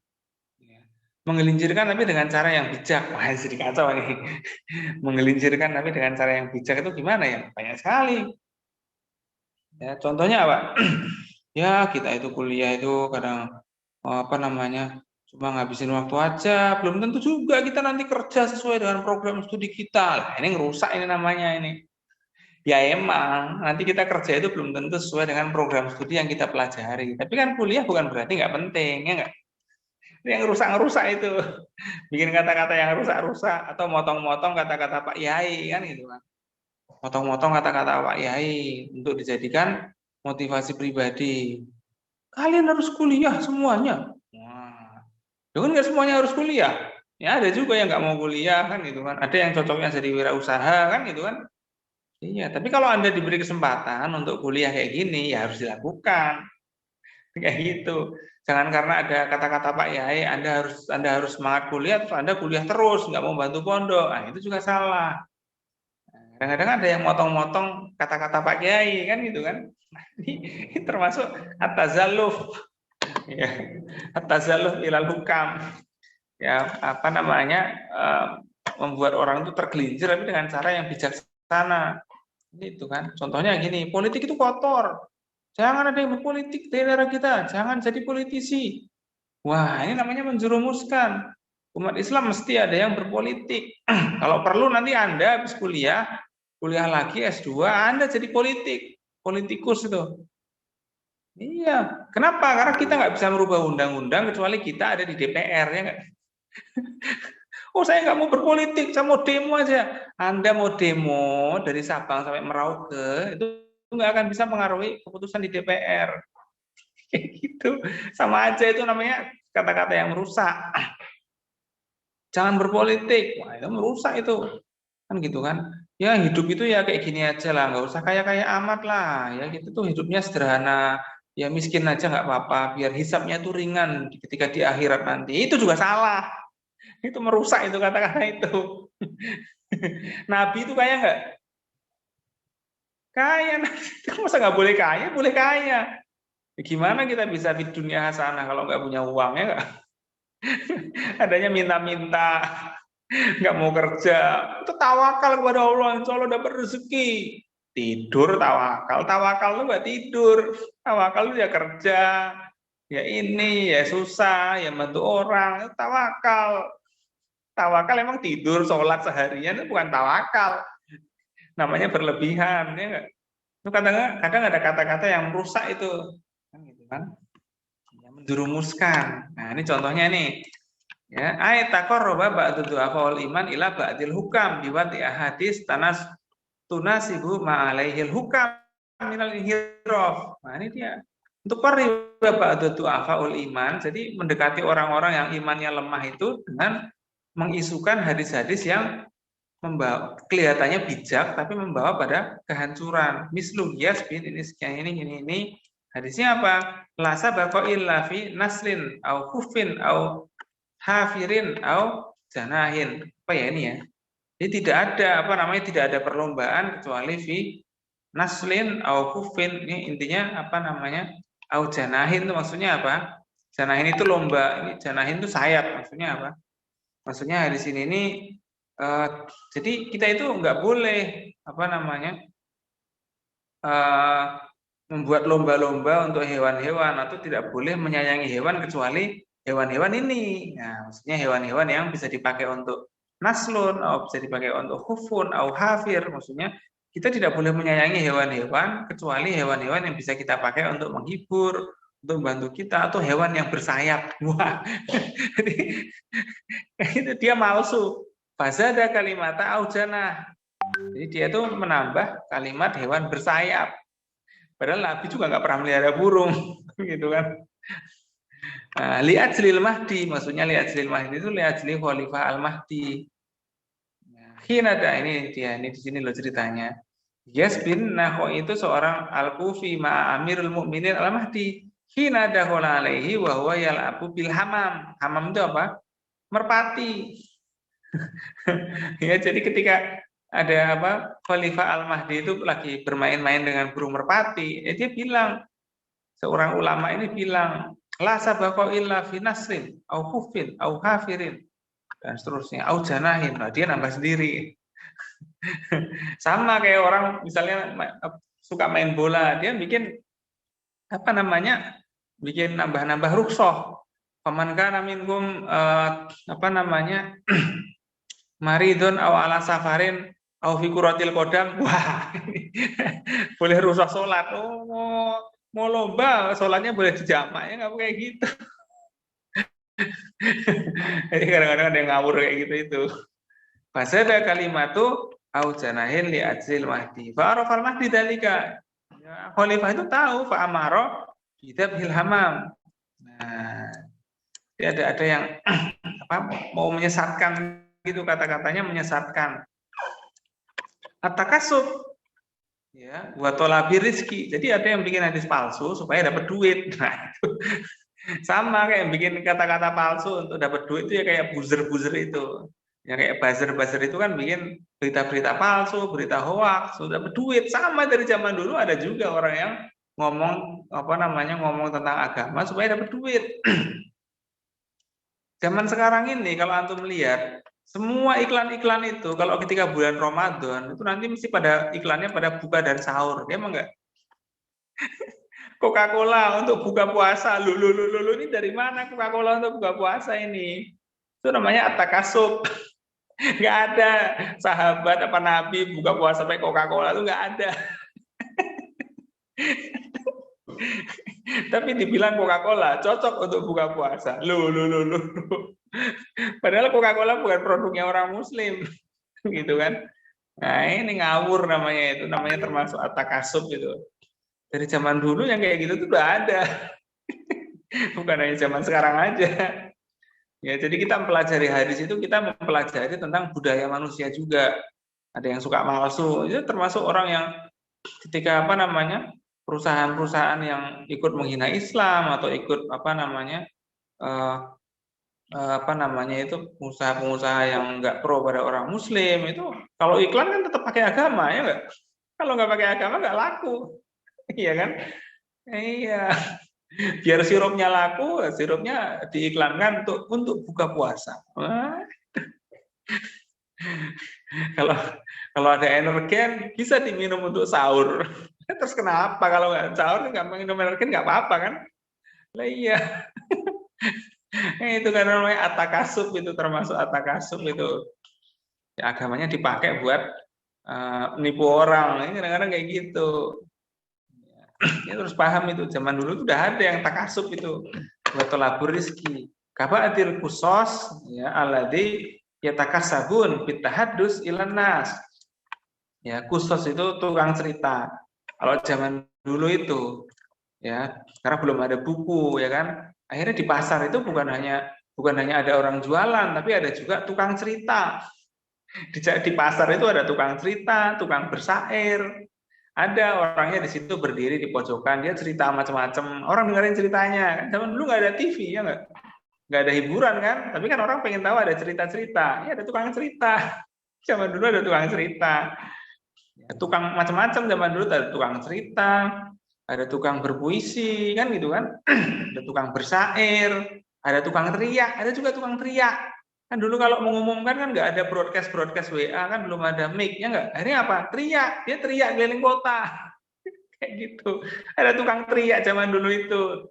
Menggelincirkan tapi dengan cara yang bijak. Wah, jadi kacau ini. Menggelincirkan tapi dengan cara yang bijak itu gimana ya? Banyak sekali. Ya, contohnya apa? Ya, kita itu kuliah itu kadang apa namanya? Cuma ngabisin waktu aja, belum tentu juga kita nanti kerja sesuai dengan program studi kita. Lah, ini ngerusak ini namanya ini. Ya emang, nanti kita kerja itu belum tentu sesuai dengan program studi yang kita pelajari. Tapi kan kuliah bukan berarti nggak penting, ya nggak? Yang rusak-rusak itu bikin kata-kata yang rusak-rusak atau motong-motong kata-kata Pak Yai kan gitu kan, motong-motong kata-kata Pak Yai untuk dijadikan motivasi pribadi. Kalian harus kuliah semuanya. Wah, kan nggak semuanya harus kuliah. Ya ada juga yang nggak mau kuliah kan gitu kan. Ada yang cocoknya jadi wirausaha kan gitu kan. Iya, tapi kalau Anda diberi kesempatan untuk kuliah kayak gini ya harus dilakukan. Kayak gitu. Jangan karena ada kata-kata Pak Yai Anda harus semangat kuliah terus Anda kuliah terus nggak mau bantu pondok. Nah, itu juga salah. Kadang-kadang ada yang motong-motong kata-kata Pak Yai kan gitu kan. Ini termasuk at-tazalluf. Ya, at-tazalluf ilal hukam. Ya, apa namanya? Membuat orang itu tergelincir tapi dengan cara yang bijaksana. Itu kan. Contohnya gini, politik itu kotor. Jangan ada yang berpolitik di daerah kita, jangan jadi politisi. Wah, ini namanya menjerumuskan. Umat Islam mesti ada yang berpolitik. Kalau perlu nanti Anda habis kuliah lagi S2, Anda jadi politikus itu. Iya, kenapa? Karena kita nggak bisa merubah undang-undang kecuali kita ada di DPR, ya nggak? Oh, saya nggak mau berpolitik, saya mau demo aja. Anda mau demo dari Sabang sampai Merauke, itu nggak akan bisa mengaruhi keputusan di DPR. Kayak gitu. Sama aja itu namanya kata-kata yang merusak. Jangan berpolitik. Wah, itu merusak itu. Kan gitu kan. Ya hidup itu ya kayak gini aja lah. Nggak usah kaya-kaya amat lah. Ya gitu tuh hidupnya sederhana. Ya miskin aja nggak apa-apa. Biar hisapnya tuh ringan ketika di akhirat nanti. Itu juga salah. Itu merusak itu kata-kata itu. Nabi itu kaya nggak? Kaya. Masa nggak boleh kaya? Boleh kaya. Gimana kita bisa di dunia hasanah kalau nggak punya uang, ya nggak? Adanya minta-minta, nggak mau kerja. Itu tawakal kepada Allah, insya Allah dapat rezeki. Tidur tawakal, tawakal itu nggak tidur. Tawakal itu ya kerja, ya ini, ya susah, ya bantu orang. Itu tawakal. Tawakal emang tidur, sholat seharian itu bukan tawakal. Namanya berlebihan, ya nggak? Itu kadang ada kata-kata yang merusak itu. Kan gitu kan, yang menjerumuskan. Nah ini contohnya nih, ya ayat taqarraba ba'du du'afa'ul iman ila ba'dil hukam biwati ahadis tunasibu ma'alaihil hukam minal inhiraf. Nah ini dia, untuk qarriba ba'du du'afa'ul iman, jadi mendekati orang-orang yang imannya lemah itu dengan mengisukan hadis-hadis yang membawa kelihatannya bijak tapi membawa pada kehancuran. Mislu yasbin ini hadisnya apa? La sabaqa illa fi naslin au kufin au hafirin au janahin. Apa ya ini ya? Jadi tidak ada tidak ada perlombaan kecuali fi naslin au kufin. Ini intinya au janahin itu maksudnya apa? Janahin itu lomba, ini janahin itu sayap, maksudnya apa? Maksudnya di sini ini jadi kita itu nggak boleh membuat lomba-lomba untuk hewan-hewan, atau tidak boleh menyayangi hewan kecuali hewan-hewan ini. Nah, maksudnya hewan-hewan yang bisa dipakai untuk naslun, atau bisa dipakai untuk hufun, atau hafir. Maksudnya kita tidak boleh menyayangi hewan-hewan kecuali hewan-hewan yang bisa kita pakai untuk menghibur, untuk membantu kita, atau hewan yang bersayap. Wah, itu dia malsu. Fazada kalimata aujanah. Jadi dia itu menambah kalimat hewan bersayap. Padahal Nabi juga nggak pernah melihara burung, gitu kan? Lihat Li'ajlil Mahdi, maksudnya Li'ajlil Mahdi itu Li'ajli Khalifah Al-Mahdi. Ini dia, ini di sini loh ceritanya. Yes bin Nakho itu seorang Al-Kufi ma'a Amirul Mukminin Al-Mahdi. Hina dakhala alaihi wa huwa yal'abu bil hamam. Hamam itu apa? Merpati. Ya, jadi ketika ada Khalifah Al-Mahdi itu lagi bermain-main dengan burung merpati, dia bilang, seorang ulama ini bilang, la sabaqa illa fi nasrin au hufin au hafirin, dan seterusnya, au janahin. Nah, dia nambah sendiri. Sama kayak orang misalnya suka main bola, dia bikin bikin nambah-nambah rukhsah. Faman kana minkum maridun aw ala safarin aw fi quratil qodam. Wah, boleh rusak sholat. Oh, mau lomba sholatnya boleh dijamak, ya nggak kayak gitu. Jadi kadang-kadang ada yang ngawur kayak gitu itu. Fasada kalimatu au janahin li ajlil mahdi. Fa arafal mahdi dalika. Ya, khalifah itu tahu fa amara bidabhil hamam. Nah, ada yang mau menyesatkan gitu, kata-katanya menyesatkan. At-takasub, ya, wa thalabi rizki. Jadi ada yang bikin hadis palsu supaya dapat duit. Nah, itu sama kayak yang bikin kata-kata palsu untuk dapat duit itu, ya kayak buzzer-buzzer itu. Ya kayak buzzer-buzzer itu kan bikin berita-berita palsu, berita hoax, sudah dapat duit. Sama dari zaman dulu ada juga orang yang ngomong ngomong tentang agama supaya dapat duit. Zaman sekarang ini kalau antum lihat, semua iklan-iklan itu kalau ketika bulan Ramadan itu nanti mesti pada iklannya pada buka dan sahur. Dia emang enggak? Coca-Cola untuk buka puasa. Lu ini dari mana Coca-Cola untuk buka puasa ini? Itu namanya at-takasub. Enggak ada sahabat apa nabi buka puasa pakai Coca-Cola, itu enggak ada. Tapi dibilang Coca-Cola cocok untuk buka puasa. Lu. Padahal Coca-Cola bukan produknya orang muslim. Gitu kan. Nah, ini ngawur namanya, itu namanya termasuk at-takasub gitu. Dari zaman dulu yang kayak gitu tuh udah ada. Bukan hanya zaman sekarang aja. Ya, jadi kita mempelajari hadis itu, kita mempelajari tentang budaya manusia juga. Ada yang suka palsu, itu termasuk orang yang ketika perusahaan-perusahaan yang ikut menghina Islam atau ikut pengusaha-pengusaha yang nggak pro pada orang Muslim, itu kalau iklan kan tetap pakai agama, ya nggak? Kalau nggak pakai agama nggak laku, iya kan? Iya. Biar sirupnya laku, sirupnya diiklankan untuk buka puasa. Kalau ada energen bisa diminum untuk sahur. Terus kenapa kalau nggak sahur nggak minum energen nggak apa-apa kan? Lah iya. Itu kan namanya at-takasub, itu termasuk at-takasub itu. Ya, agamanya dipakai buat nipu orang. Ini kadang-kadang kayak gitu. Ya, terus paham itu, zaman dulu udah ada yang takasub itu buat tolabur rizki. Kaba'atil kusos, ya, alladzi yatakasabun bitahaddus ilan nas. Ya, kusos itu tukang cerita. Kalau zaman dulu itu, ya, karena belum ada buku, ya kan. Akhirnya di pasar itu bukan hanya ada orang jualan, tapi ada juga tukang cerita. Di pasar itu ada tukang cerita, tukang bersair. Ada orangnya di situ berdiri di pojokan, dia cerita macam-macam. Orang dengerin ceritanya. Zaman dulu nggak ada TV, ya nggak ada hiburan kan. Tapi kan orang pengen tahu ada cerita-cerita. Ya ada tukang cerita. Zaman dulu ada tukang cerita. Tukang macam-macam zaman dulu, ada tukang cerita, ada tukang berpuisi, kan gitu kan. Ada tukang bersair, ada tukang teriak, ada juga tukang teriak. Kan dulu kalau mengumumkan kan nggak ada broadcast WA, kan belum ada mic, ya nggak? Akhirnya apa? Teriak, dia teriak keliling kota. Kayak gitu. Ada tukang teriak zaman dulu itu.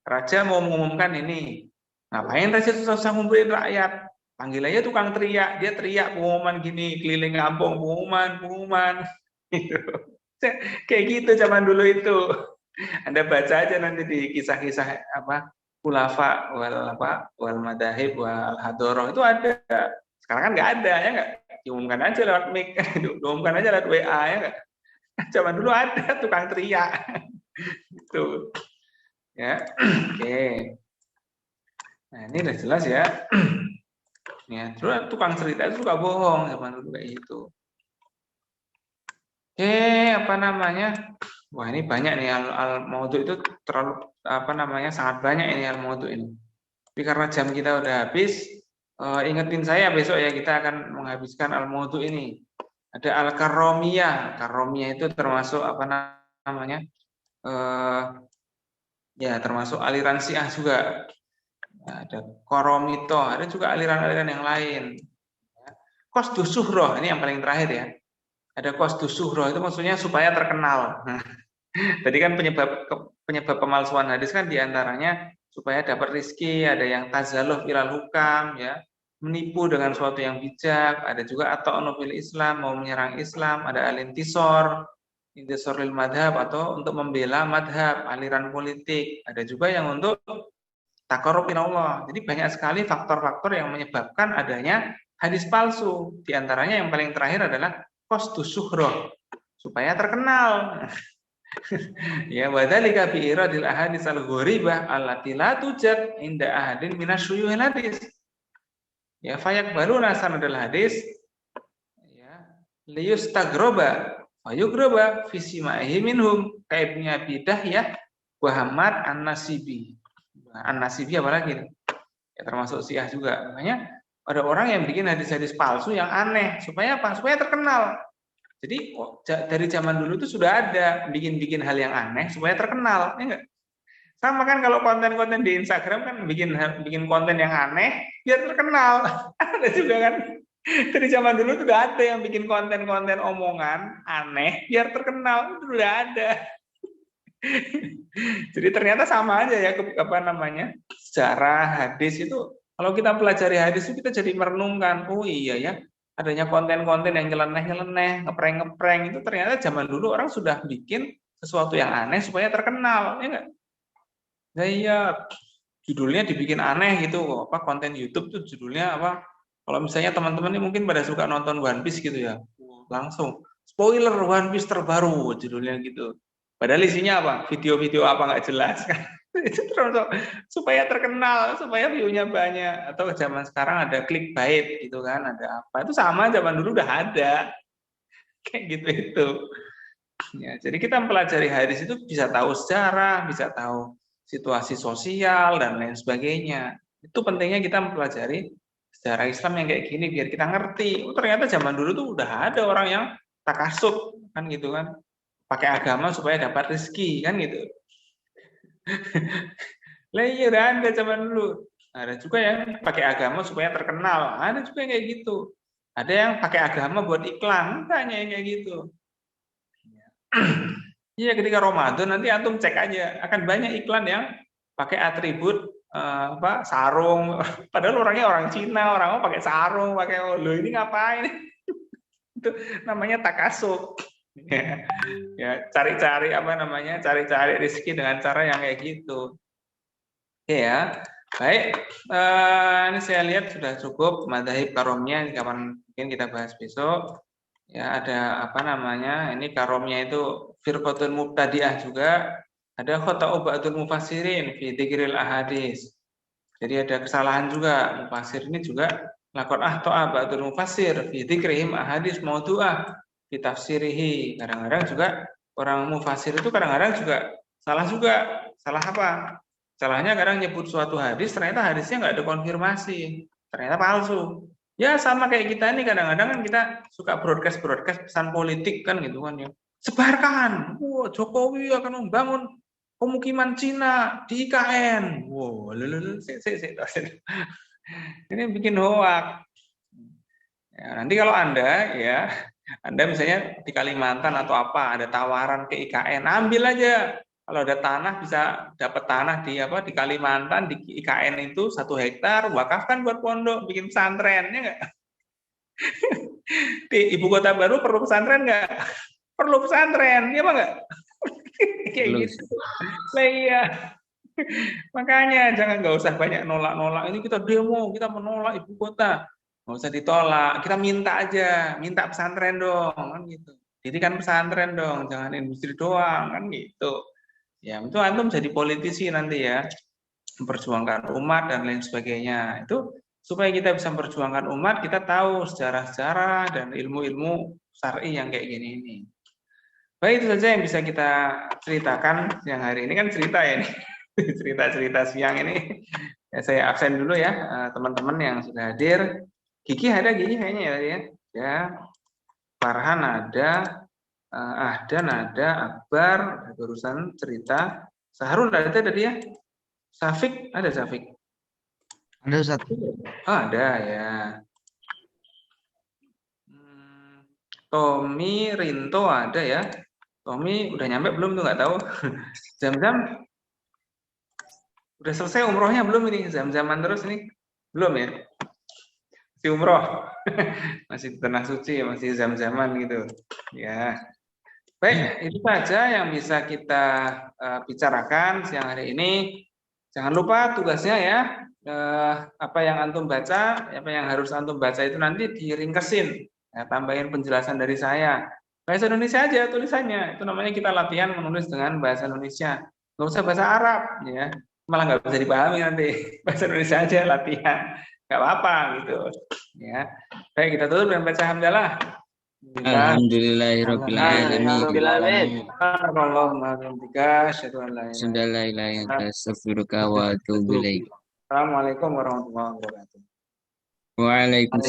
Raja mau mengumumkan ini. Ngapain raja susah-susah ngumpulin rakyat? Panggil aja tukang teriak, dia teriak pengumuman gini, keliling kampung, pengumuman. Gitu. Kayak gitu zaman dulu itu. Anda baca aja nanti di kisah-kisah apa khulafa wal madahib wal hadoroh itu ada. Sekarang kan nggak ada, ya nggak? Diumumkan aja lewat mic, diumumkan aja lewat WA, ya nggak? Zaman dulu ada tukang teriak. Gitu. Ya, oke. Nah ini udah jelas ya. Ya, terus tukang cerita itu suka bohong zaman dulu kayak gitu. Apa namanya? Wah, ini banyak nih al-maudhu itu terlalu sangat banyak ini al-maudhu ini. Tapi karena jam kita udah habis, ingetin saya besok ya kita akan menghabiskan al-maudhu ini. Ada al-karomiyah. Karomiyah itu termasuk ya termasuk aliran Syiah juga. Ada koromito, ada juga aliran-aliran yang lain. Qasdus suhroh, ini yang paling terakhir ya. Ada qasdus suhroh, itu maksudnya supaya terkenal. Tadi kan penyebab pemalsuan hadis kan diantaranya supaya dapat rizki, ada yang tazaluh ilal hukam, ya, menipu dengan suatu yang bijak, ada juga atau nufil Islam, mau menyerang Islam, ada al-intisor lil madhab, atau untuk membela madhab, aliran politik, ada juga yang untuk taqarrub ilallah. Jadi banyak sekali faktor-faktor yang menyebabkan adanya hadis palsu. Di antaranya yang paling terakhir adalah qasdus suhroh, supaya terkenal. Ya, wadzalika bi iradil ahadits al-gharibah allati la tujad inda ahadin minasyuyuhil hadis. Ya, fayaqbaluna sanadul hadis ya liyustagroba fayugroba fi simaihi minhum kaibnya bidah ya Muhammad An-Nasibi. An-Nasibi apalagi nih? Ya termasuk Syiah juga. Makanya ada orang yang bikin hadis-hadis palsu yang aneh supaya apa? Supaya terkenal. Jadi dari zaman dulu itu sudah ada bikin-bikin hal yang aneh supaya terkenal, ya enggak? Sama kan kalau konten-konten di Instagram kan bikin konten yang aneh biar terkenal. Ada juga kan. Dari zaman dulu sudah ada yang bikin konten-konten omongan aneh biar terkenal, itu sudah ada. Jadi ternyata sama aja ya sejarah hadis itu. Kalau kita pelajari hadis itu kita jadi merenungkan, oh iya ya, adanya konten-konten yang nyeleneh-nyeleneh, ngeprank-ngeprank itu ternyata zaman dulu orang sudah bikin sesuatu yang aneh supaya terkenal, ya enggak? Nah iya, judulnya dibikin aneh gitu, konten YouTube tuh judulnya apa? Kalau misalnya teman-teman ini mungkin pada suka nonton One Piece gitu ya, langsung spoiler One Piece terbaru judulnya gitu. Padahal isinya apa? Video-video apa nggak jelas kan? Itu terus supaya terkenal, supaya view-nya banyak. Atau zaman sekarang ada clickbait gitu kan, ada apa? Itu sama zaman dulu udah ada. Kayak gitu itu. Ya, jadi kita mempelajari hadis itu bisa tahu sejarah, bisa tahu situasi sosial dan lain sebagainya. Itu pentingnya kita mempelajari sejarah Islam yang kayak gini biar kita ngerti. Oh, ternyata zaman dulu tuh udah ada orang yang takasub kan gitu kan. Pakai agama supaya dapat rezeki kan gitu. Lah iya udah ada zaman dulu. Ada juga yang pakai agama supaya terkenal. Ada juga yang kayak gitu. Ada yang pakai agama buat iklan, tanya yang kayak gitu. Iya, ketika Ramadan nanti antum cek aja, akan banyak iklan yang pakai atribut sarung. Padahal orangnya orang Cina, orang pakai sarung, pakai ini ngapain? Itu namanya takasub. Ya, cari-cari cari-cari rezeki dengan cara yang kayak gitu. Oke ya, baik. Ini saya lihat sudah cukup madzhab karomiyah, kapan mungkin kita bahas besok. Ya, ada ini karomiyah itu firqatun mubtadi'ah juga. Ada khata'u ba'dul mufassirin fi dzikril ahadits. Jadi ada kesalahan juga mufassir ini juga laqad ahta'a ba'dul mufassir fi dzikrihim ahadits maudhu'ah. Tafsirihi. Kadang-kadang juga orang mufassir itu kadang-kadang juga. Salah apa? Salahnya kadang nyebut suatu hadis ternyata hadisnya nggak ada konfirmasi, ternyata palsu. Ya sama kayak kita ini kadang-kadang kan kita suka broadcast pesan politik kan gitu kan ya. Sebarkan, wah Jokowi akan membangun pemukiman Cina di IKN. Wow, ini bikin hoak. Ya, nanti kalau Anda ya, Anda misalnya di Kalimantan atau apa ada tawaran ke IKN, ambil aja. Kalau ada tanah bisa dapat tanah di Kalimantan di IKN itu 1 hektar, wakafkan buat pondok, bikin pesantren ya nggak? Di ibu kota baru perlu pesantren nggak? Perlu pesantren, ya nggak? Kayak Perlu. gitu. Lah iya. Makanya nggak usah banyak nolak-nolak. Ini kita demo, kita menolak ibu kota. Nggak usah ditolak, kita minta aja, minta pesantren dong, kan gitu. Didikan pesantren dong, jangan industri doang, kan gitu. Ya, itu antum jadi politisi nanti ya, memperjuangkan umat dan lain sebagainya. Itu supaya kita bisa memperjuangkan umat, kita tahu sejarah-sejarah dan ilmu-ilmu syar'i yang kayak gini ini. Baik, itu saja yang bisa kita ceritakan siang hari ini, kan cerita ya nih. Cerita-cerita siang ini. Ya, saya absen dulu ya, teman-teman yang sudah hadir. Gigi ada, Gigi kayaknya ya. Ya, Farhan ada, Ahdan ada, Akbar, urusan cerita. Sahrul ada tadi ya. Safik ada, Safik. Ada Ustaz. Ada ya. Tommy, Rinto ada ya. Tommy udah nyampe belum tuh nggak tahu. Zam-Zam udah selesai umrohnya belum ini? Zam-Zaman terus ini belum ya? Masih umroh, masih di tanah suci, masih Zam-Zaman gitu. Ya. Baik, itu saja yang bisa kita bicarakan siang hari ini. Jangan lupa tugasnya ya, apa yang antum baca, apa yang harus antum baca itu nanti diringkesin, ya, tambahin penjelasan dari saya. Bahasa Indonesia aja tulisannya, itu namanya kita latihan menulis dengan bahasa Indonesia. Nggak usah bahasa Arab, ya, malah nggak bisa dipahami nanti. Bahasa Indonesia aja latihan, nggak apa-apa gitu. Ya, baik kita tutup dengan baca hamdalah. Alhamdulillahirabbil alamin. Assalamualaikum warahmatullahi wabarakatuh. Assalamualaikum warahmatullahi wabarakatuh. Waalaikumsalam.